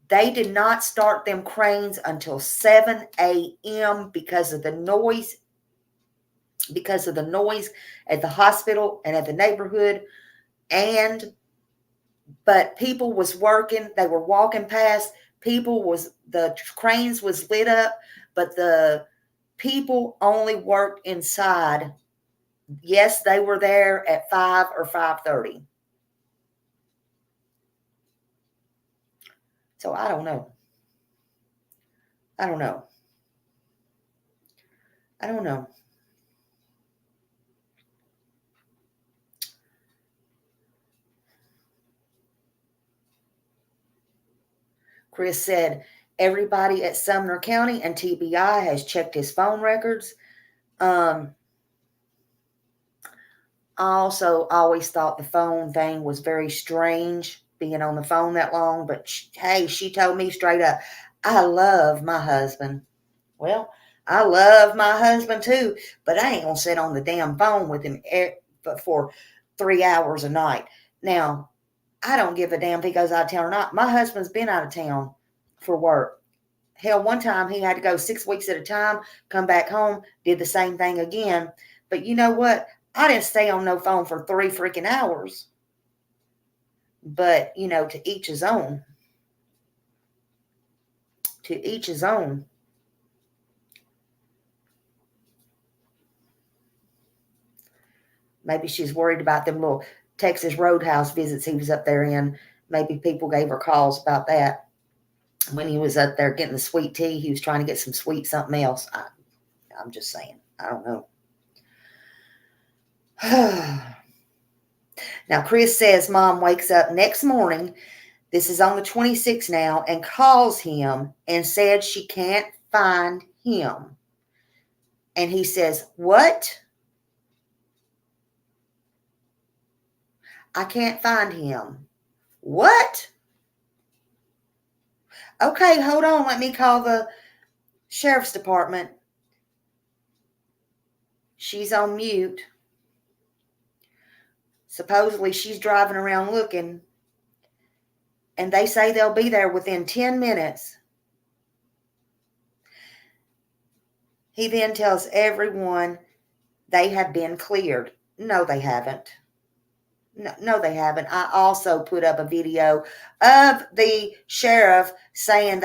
they did not start them cranes until 7 a.m. because of the noise at the hospital and at the neighborhood. But people was working. They were walking past. The cranes was lit up, but the people only worked inside. Yes, they were there at 5 or 5:30. So I don't know. Chris said, everybody at Sumner County and TBI has checked his phone records. I also always thought the phone thing was very strange, being on the phone that long. But she told me straight up, I love my husband. Well, I love my husband too, but I ain't going to sit on the damn phone with him for 3 hours a night. Now, I don't give a damn if he goes out of town or not. My husband's been out of town for work. Hell, one time he had to go 6 weeks at a time, come back home, did the same thing again. But you know what? I didn't stay on no phone for 3 freaking hours. But, to each his own. To each his own. Maybe she's worried about them little Texas Roadhouse visits he was up there in. Maybe people gave her calls about that. When he was up there getting the sweet tea, he was trying to get some sweet something else. I'm just saying. I don't know. Now, Chris says mom wakes up next morning, this is on the 26th now, and calls him and said she can't find him. And he says, what? I can't find him. What? Okay, hold on. Let me call the sheriff's department. She's on mute. Supposedly she's driving around looking, and they say they'll be there within 10 minutes. He then tells everyone they have been cleared. No, they haven't. No, they haven't. I also put up a video of the sheriff saying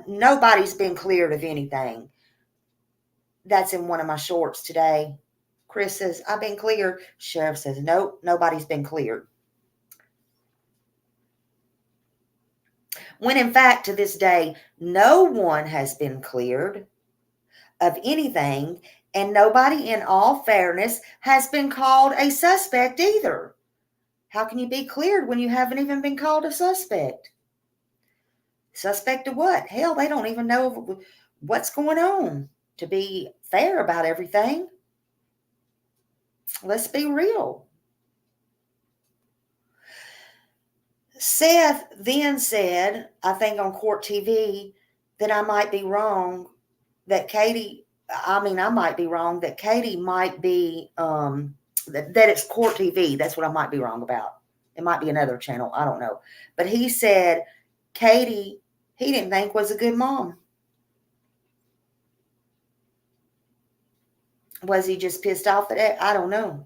nobody's been cleared of anything. That's in one of my shorts today. Chris says, I've been cleared. Sheriff says, nope, nobody's been cleared. When in fact, to this day, no one has been cleared of anything, and nobody, in all fairness, has been called a suspect either. How can you be cleared when you haven't even been called a suspect? Suspect of what? Hell, they don't even know what's going on, to be fair about everything. Let's be real. Seth then said, I think on Court TV, that I might be wrong, that Katie might be, that it's Court TV. That's what I might be wrong about. It might be another channel. I don't know. But he said Katie, he didn't think was a good mom. Was he just pissed off at it? I don't know.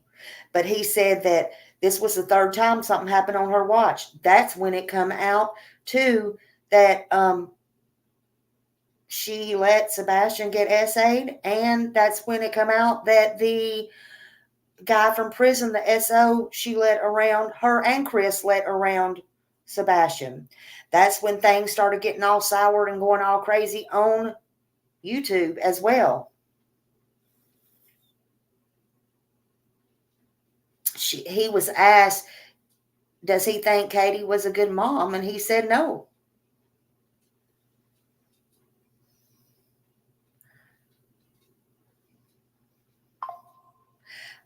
But he said that this was the third time something happened on her watch. That's when it come out too, that she let Sebastian get SA'd, and that's when it come out that the guy from prison, the SO, she let around, her and Chris let around Sebastian. That's when things started getting all soured and going all crazy on YouTube as well. He was asked, does he think Katie was a good mom? And he said no.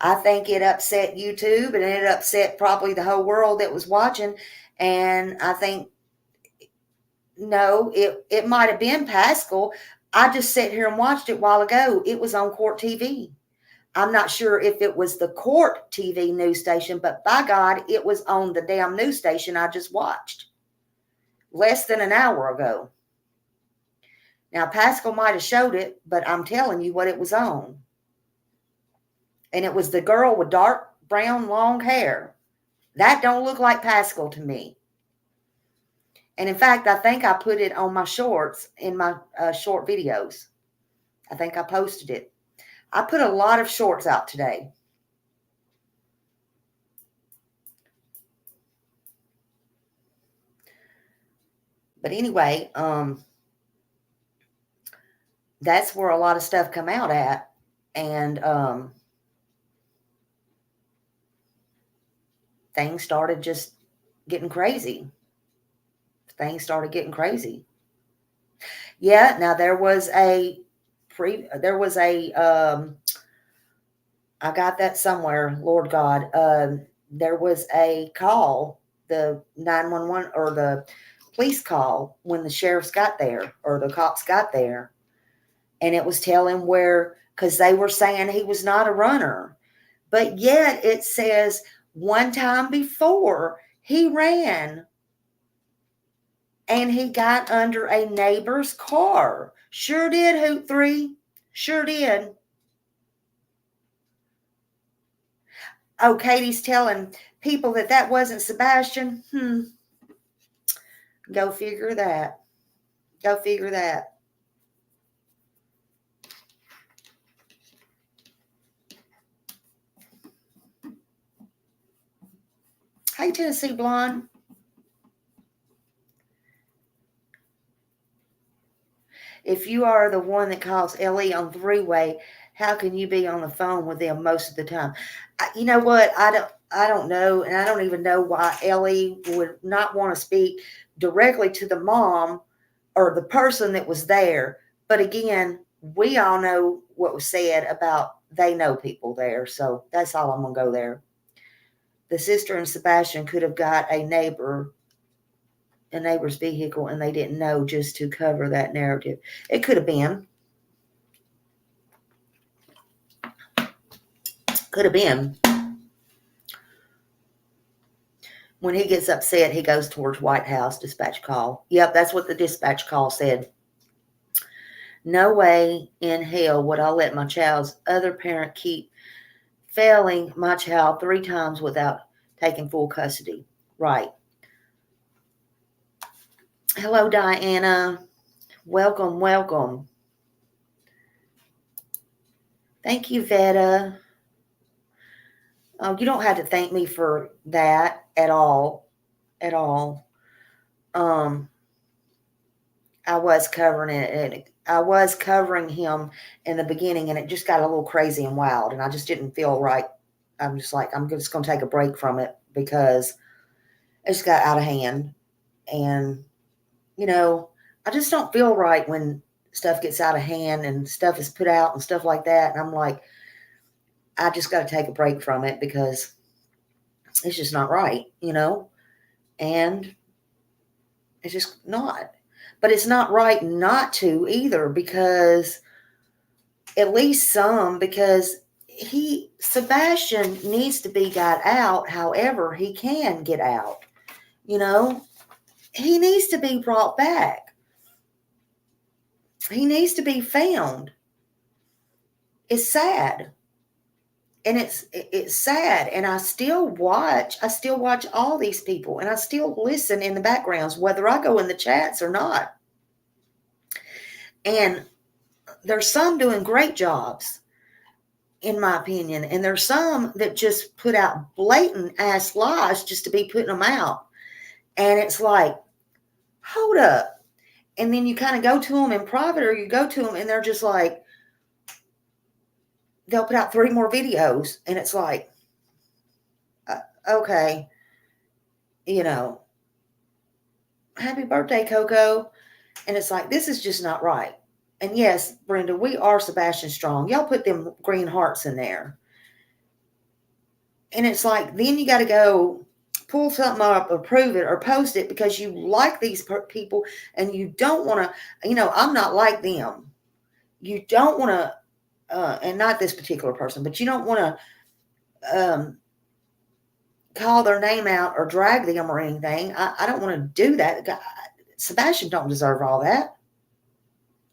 I think it upset YouTube, and it upset probably the whole world that was watching. And I think, no, it might have been Pascal. I just sat here and watched it a while ago. It was on Court TV. I'm not sure if it was the Court TV news station, but by God, it was on the damn news station I just watched less than an hour ago. Now, Pascal might have showed it, but I'm telling you what it was on. And it was the girl with dark brown long hair. That don't look like Pascal to me. And in fact, I think I put it on my shorts in my short videos. I think I posted it. I put a lot of shorts out today. But anyway, that's where a lot of stuff come out at. And things started just getting crazy. Yeah, now there was I got that somewhere, Lord God. There was a call, the 911 or the police call when the sheriffs got there or the cops got there. And it was telling where, because they were saying he was not a runner. But yet it says one time before he ran and he got under a neighbor's car. Sure did, Hoot 3. Sure did. Oh, Katie's telling people that wasn't Sebastian. Go figure that. Hey, Tennessee Blonde. If you are the one that calls Ellie on three-way, how can you be on the phone with them most of the time? You know what? I don't know, and I don't even know why Ellie would not want to speak directly to the mom or the person that was there. But again, we all know what was said about they know people there, so that's all I'm going to go there. The sister and Sebastian could have got a neighbor's vehicle and they didn't know, just to cover that narrative. It could have been. When he gets upset, he goes towards White House dispatch call. Yep, that's what the dispatch call said. No way in hell would I let my child's other parent keep failing my child 3 times without taking full custody. Right. Hello, Diana. Welcome. Thank you, Veta. You don't have to thank me for that at all. I was covering it, and I was covering him in the beginning, and it just got a little crazy and wild, and I just didn't feel right. I'm just going to take a break from it because it just got out of hand. And, I just don't feel right when stuff gets out of hand and stuff is put out and stuff like that. And I'm like, I just got to take a break from it because it's just not right, and it's just not. But it's not right not to either, because at least because Sebastian needs to be got out however he can get out. He needs to be brought back. He needs to be found. It's sad. And it's sad. And I still watch all these people, and I still listen in the backgrounds, whether I go in the chats or not. And there's some doing great jobs, in my opinion. And there's some that just put out blatant ass lies just to be putting them out. And it's like, hold up. And then you kind of go to them in private, or you go to them and they're just like, they'll put out 3 more videos. And it's like, okay, happy birthday, Coco. And it's like, this is just not right. And yes, Brenda, we are Sebastian Strong. Y'all put them green hearts in there. And it's like, then you got to go pull something up or prove it or post it because you like these people and you don't want to, I'm not like them. You don't want to, and not this particular person, but you don't want to call their name out or drag them or anything. I don't want to do that. Sebastian don't deserve all that.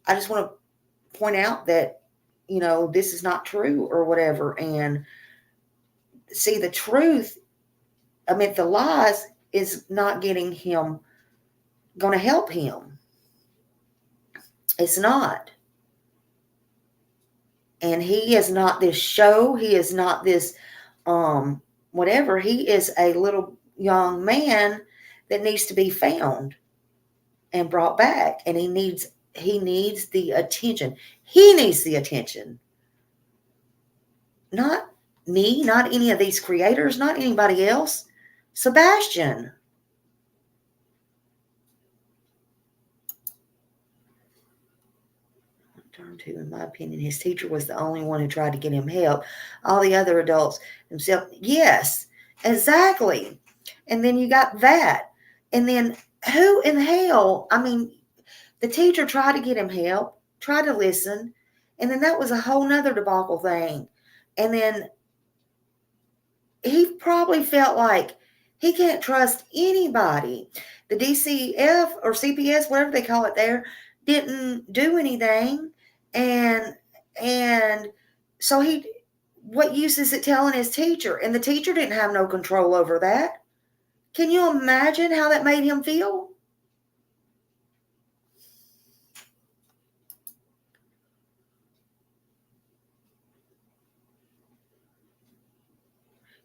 I just want to point out that, this is not true or whatever. And see, the truth, the lies is not getting him, going to help him. It's not. And he is not this show. He is not this, whatever. He is a little young man that needs to be found and brought back. And he needs the attention. He needs the attention. Not me, not any of these creators, not anybody else. Sebastian. Turn to, in my opinion, his teacher was the only one who tried to get him help. All the other adults themselves. Yes, exactly. And then you got that. And then who in hell, the teacher tried to get him help, tried to listen, and then that was a whole nother debacle thing. And then he probably felt like he can't trust anybody. The DCF or CPS, whatever they call it there, didn't do anything. And so what use is it telling his teacher? And the teacher didn't have no control over that. Can you imagine how that made him feel?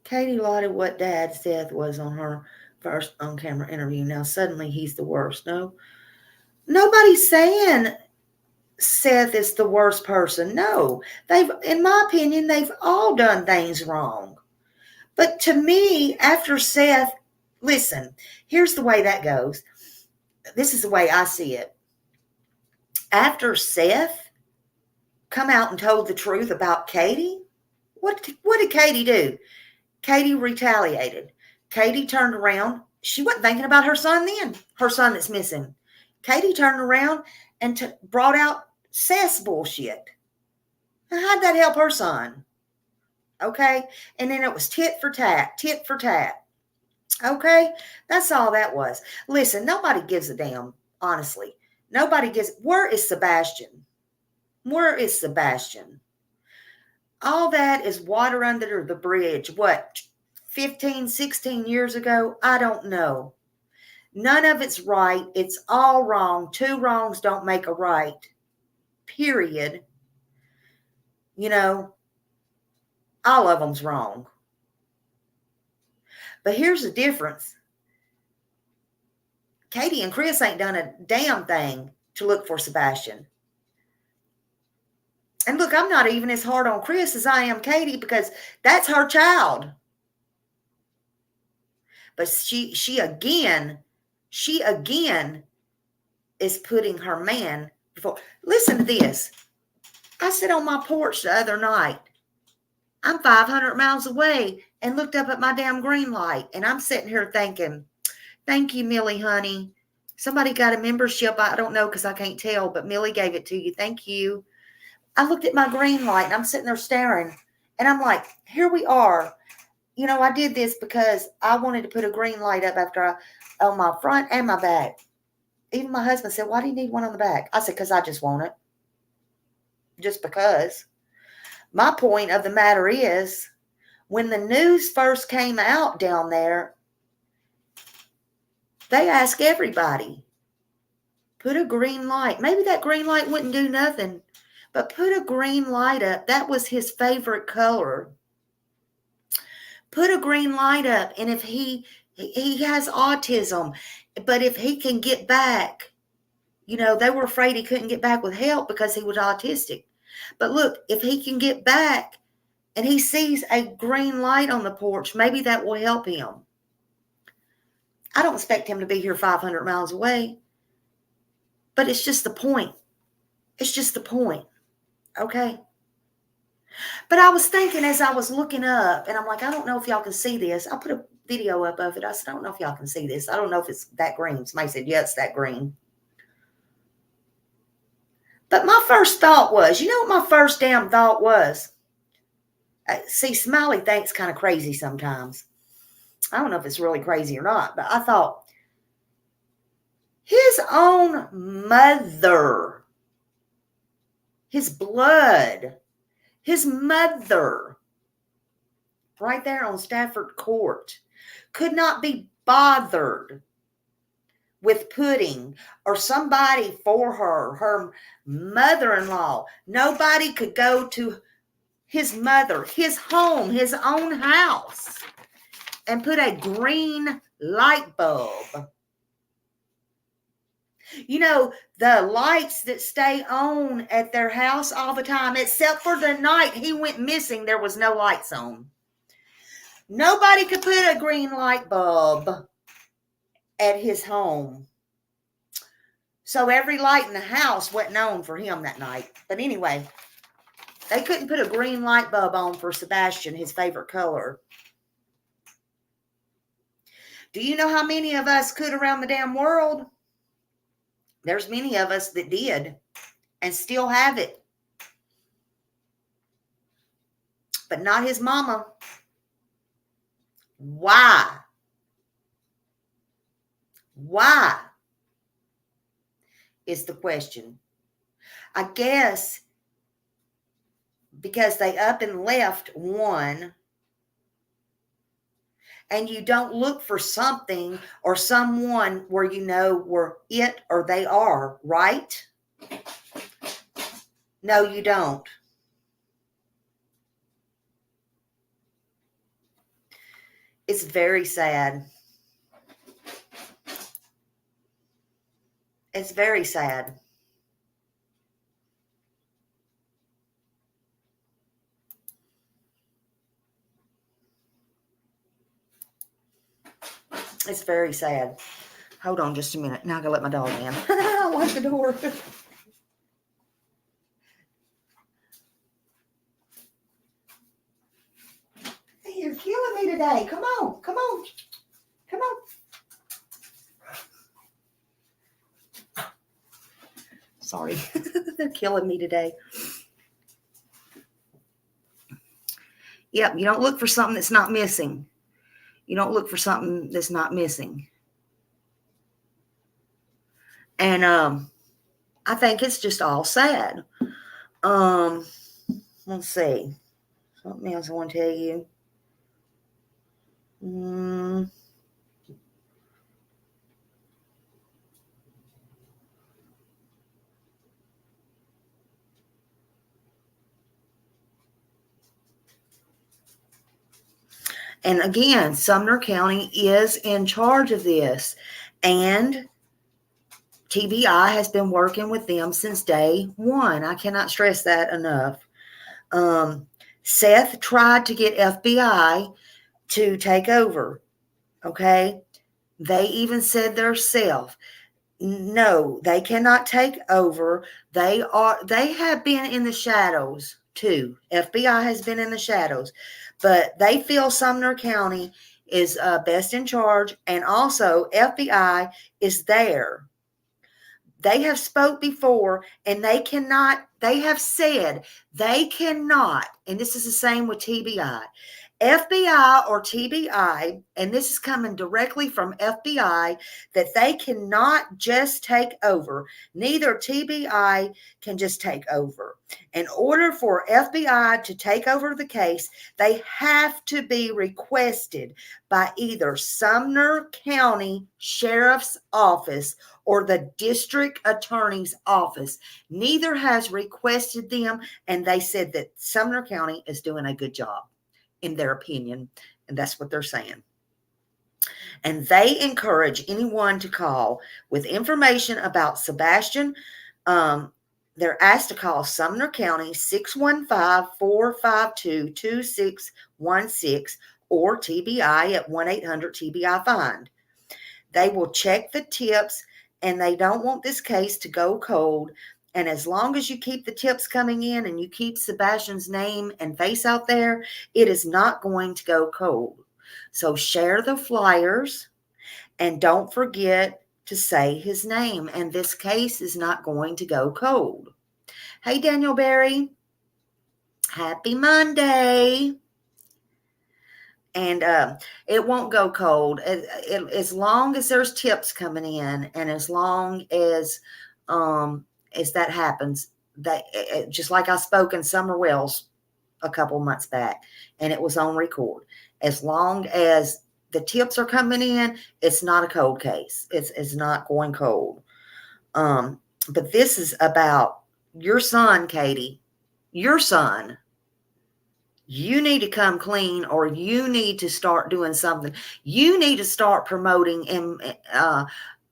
Katie lauded what Dad's death was on her first on-camera interview. Now suddenly he's the worst. No, nobody's saying Seth is the worst person. No, in my opinion, they've all done things wrong. But to me, after Seth, listen, here's the way that goes. This is the way I see it. After Seth come out and told the truth about Katie, what did Katie do? Katie retaliated. Katie turned around. She wasn't thinking about her son then, her son that's missing. Katie turned around and brought out Seth's bullshit. Now, how'd that help her son? Okay? And then it was tit for tat. Okay? That's all that was. Listen, nobody gives a damn, honestly. Where is Sebastian? Where is Sebastian? All that is water under the bridge. What, 15, 16 years ago? I don't know. None of it's right. It's all wrong. 2 wrongs don't make a right. Period. All of them's wrong. But here's the difference. Katie and Chris ain't done a damn thing to look for Sebastian. And look, I'm not even as hard on Chris as I am Katie because that's her child. But she again is putting her man before. Listen to this. I sat on my porch the other night. I'm 500 miles away and looked up at my damn green light. And I'm sitting here thinking, thank you, Millie, honey. Somebody got a membership. I don't know because I can't tell, but Millie gave it to you. Thank you. I looked at my green light and I'm sitting there staring. And I'm like, here we are. I did this because I wanted to put a green light up on my front and my back. Even my husband said, why do you need one on the back? I said, because I just want it. Just because. My point of the matter is, when the news first came out down there, they asked everybody, put a green light. Maybe that green light wouldn't do nothing, but put a green light up. That was his favorite color. Put a green light up, and if he He has autism. But if he can get back, they were afraid he couldn't get back with help because he was autistic. But look, if he can get back and he sees a green light on the porch, maybe that will help him. I don't expect him to be here 500 miles away, but it's just the point. It's just the point. Okay? But I was thinking as I was looking up, and I'm like, I don't know if y'all can see this. I put a video up of it. I said, I don't know if y'all can see this. I don't know if it's that green. Somebody said, yeah, it's that green. But my first thought was, what my first damn thought was? See, Smiley thinks kind of crazy sometimes. I don't know if it's really crazy or not, but I thought, his own mother, his blood, his mother, right there on Stafford Court, could not be bothered with putting or somebody for her mother-in-law. Nobody could go to his mother, his home, his own house, and put a green light bulb. The lights that stay on at their house all the time, except for the night he went missing, there was no lights on. Nobody could put a green light bulb at his home. So every light in the house wasn't on for him that night. But anyway, they couldn't put a green light bulb on for Sebastian, his favorite color. Do you know how many of us could around the damn world? There's many of us that did and still have it. But not his mama. Why? Why is the question. I guess because they up and left one, and you don't look for something or someone where where it or they are, right? No, you don't. It's very sad. It's very sad. It's very sad. Hold on just a minute. Now I gotta let my dog in. Lock the door. Hey, you're killing me today. Come on. Come on. Come on. Sorry. They're killing me today. Yep, you don't look for something that's not missing. You don't look for something that's not missing. And I think it's just all sad. Let's see. Something else I want to tell you. And again, Sumner County is in charge of this. And TBI has been working with them since day one. I cannot stress that enough. Seth tried to get FBI to take over. Okay? They even said themselves, no, they cannot take over. They have been in the shadows too. FBI has been in the shadows. But they feel Sumner County is best in charge, and also FBI is there. They have spoke before, and they have said they cannot, and this is the same with TBI. FBI or TBI, and this is coming directly from FBI, that they cannot just take over. Neither TBI can just take over. In order for FBI to take over the case, they have to be requested by either Sumner County Sheriff's Office or the District Attorney's Office. Neither has requested them, and they said that Sumner County is doing a good job, in their opinion, and that's what they're saying. And they encourage anyone to call with information about Sebastian. They're asked to call Sumner County 615-452-2616 or TBI at 1-800-TBI-FIND. They will check the tips, and they don't want this case to go cold. And as long as you keep the tips coming in and you keep Sebastian's name and face out there, it is not going to go cold. So share the flyers and don't forget to say his name. And this case is not going to go cold. Hey, Daniel Berry. Happy Monday. And it won't go cold as long as there's tips coming in, and as long as that happens. That just like I spoke in Summer Wells a couple months back, and it was on record. As long as the tips are coming in, it's not a cold case. It's not going cold. But this is about your son, Katie. Your son. You need to come clean, or you need to start doing something. You need to start promoting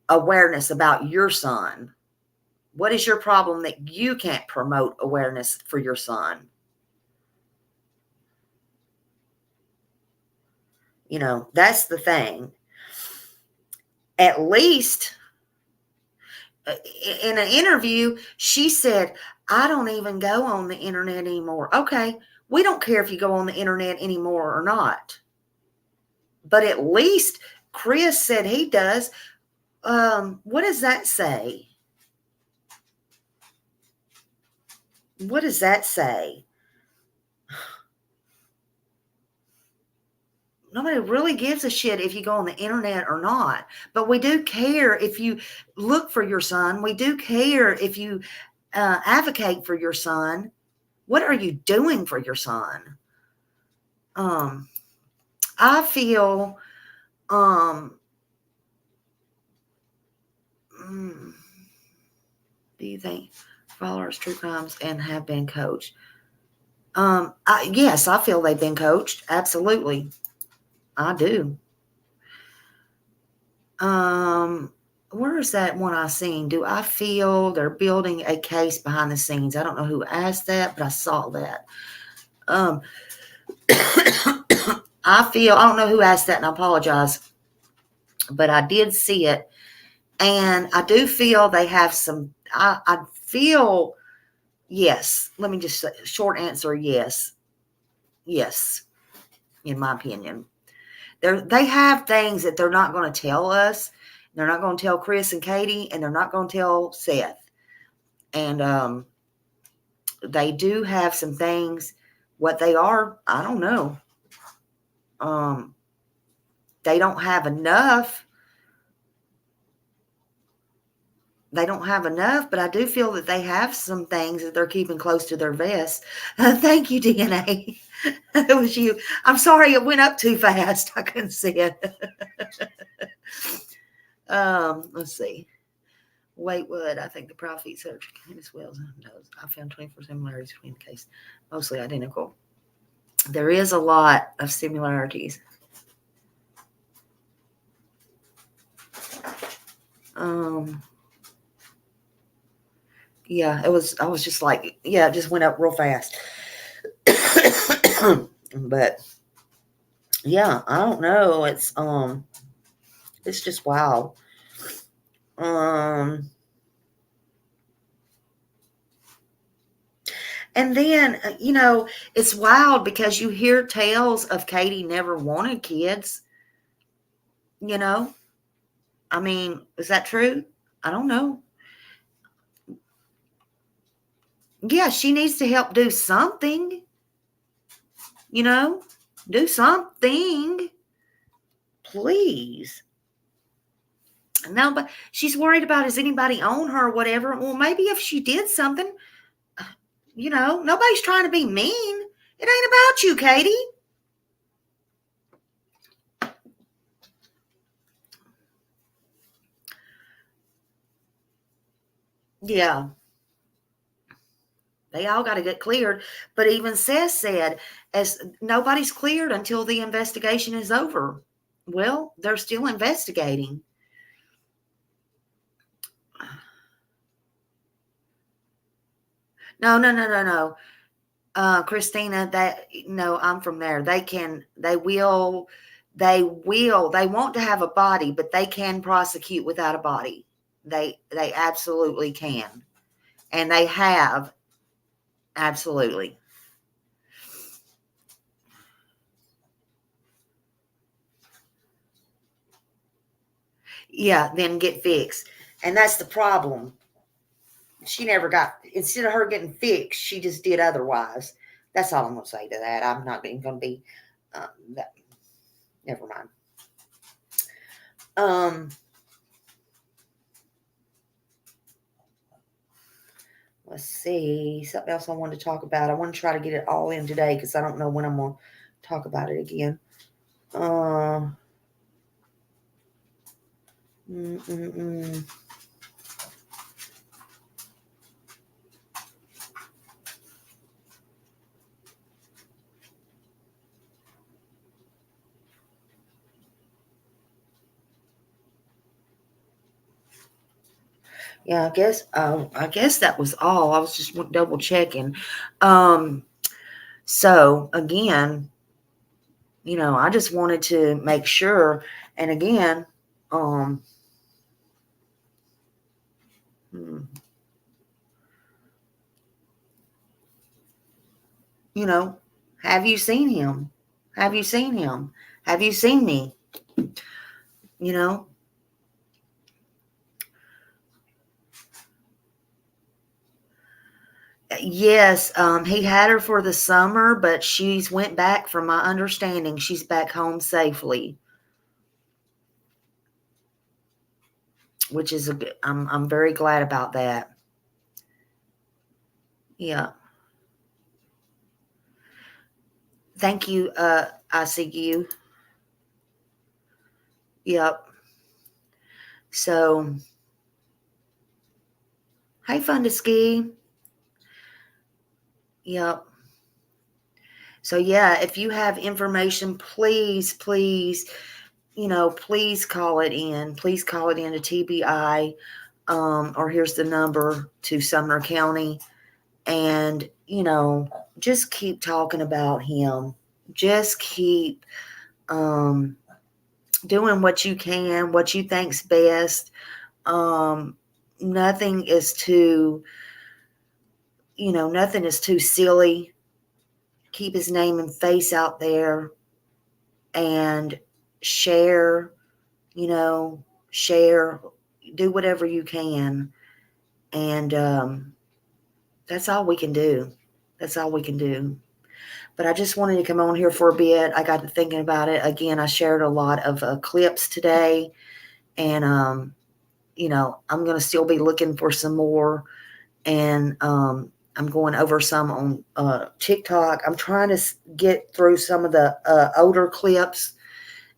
awareness about your son. What is your problem that you can't promote awareness for your son? You know, that's the thing. At least in an interview, she said, I don't even go on the internet anymore. Okay. We don't care if you go on the internet anymore or not. But at least Chris said he does. What does that say? What does that say? Nobody really gives a shit if you go on the internet or not. But we do care if you look for your son. We do care if you advocate for your son. What are you doing for your son? I feel do you think followers true crimes and have been coached? Yes, I feel they've been coached. Absolutely. I do. Where is that one I seen? Do I feel they're building a case behind the scenes? I don't know who asked that, but I saw that. I don't know who asked that, and I apologize, but I did see it. And I do feel they have some, I feel, yes. Let me just say, short answer, yes. Yes, in my opinion. They have things that they're not going to tell us. They're not going to tell Chris and Katie, and they're not going to tell Seth. And they do have some things. What they are, I don't know. They don't have enough. They don't have enough, but I do feel that they have some things that they're keeping close to their vest. Thank you, DNA. It was you. I'm sorry it went up too fast. I couldn't see it. Let's see. Waitwood, I think the profit search as well knows. I found 24 similarities between the case, mostly identical. There is a lot of similarities. Yeah, I was just like, yeah, it just went up real fast. But yeah, I don't know. It's just wild. And then, it's wild because you hear tales of Katie never wanted kids. I mean, is that true? I don't know. Yeah, she needs to help do something. Do something. Please. No, but she's worried about, is anybody on her or whatever. Well, maybe if she did something, nobody's trying to be mean. It ain't about you, Katie. Yeah. They all got to get cleared. But even Seth said, as nobody's cleared until the investigation is over. Well, they're still investigating. No. Christina, that no, I'm from there. They want to have a body, but they can prosecute without a body. They absolutely can. And they have, absolutely. Yeah, then get fixed. And that's the problem. She never got, instead of her getting fixed, she just did otherwise. That's all I'm going to say to that. I'm not even going to be, that, never mind. Let's see, something else I wanted to talk about. I want to try to get it all in today because I don't know when I'm going to talk about it again. Yeah, I guess that was all. I was just double checking. So again, I just wanted to make sure. And again, have you seen him? Have you seen him? Have you seen me? Yes, he had her for the summer, but she's went back. From my understanding, she's back home safely, which is I'm very glad about that. Yeah. Thank you, I see you. Yep. So, hey, Fun to Ski. Yep. So, yeah, if you have information, please, please call it in. Please call it in to TBI, or here's the number to Sumner County. And, just keep talking about him. Just keep doing what you can, what you think's best. Nothing is too silly. Keep his name and face out there and share, do whatever you can. And that's all we can do. That's all we can do. But I just wanted to come on here for a bit. I got to thinking about it. Again, I shared a lot of clips today. And, I'm going to still be looking for some more. And I'm going over some on TikTok. I'm trying to get through some of the older clips.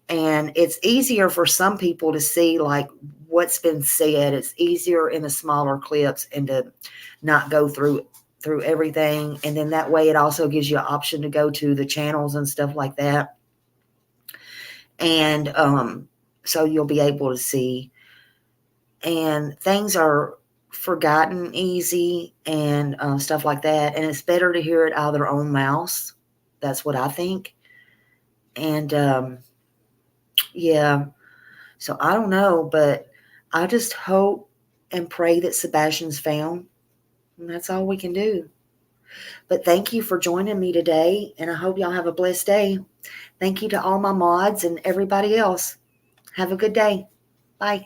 And it's easier for some people to see, like, what's been said. It's easier in the smaller clips and to not go through everything. And then that way it also gives you an option to go to the channels and stuff like that. And so you'll be able to see. And things are forgotten easy and stuff like that. And it's better to hear it out of their own mouths. That's what I think. And yeah. So I don't know, but I just hope and pray that Sebastian's found. And that's all we can do. But thank you for joining me today, and I hope y'all have a blessed day. Thank you to all my mods and everybody else. Have a good day. Bye.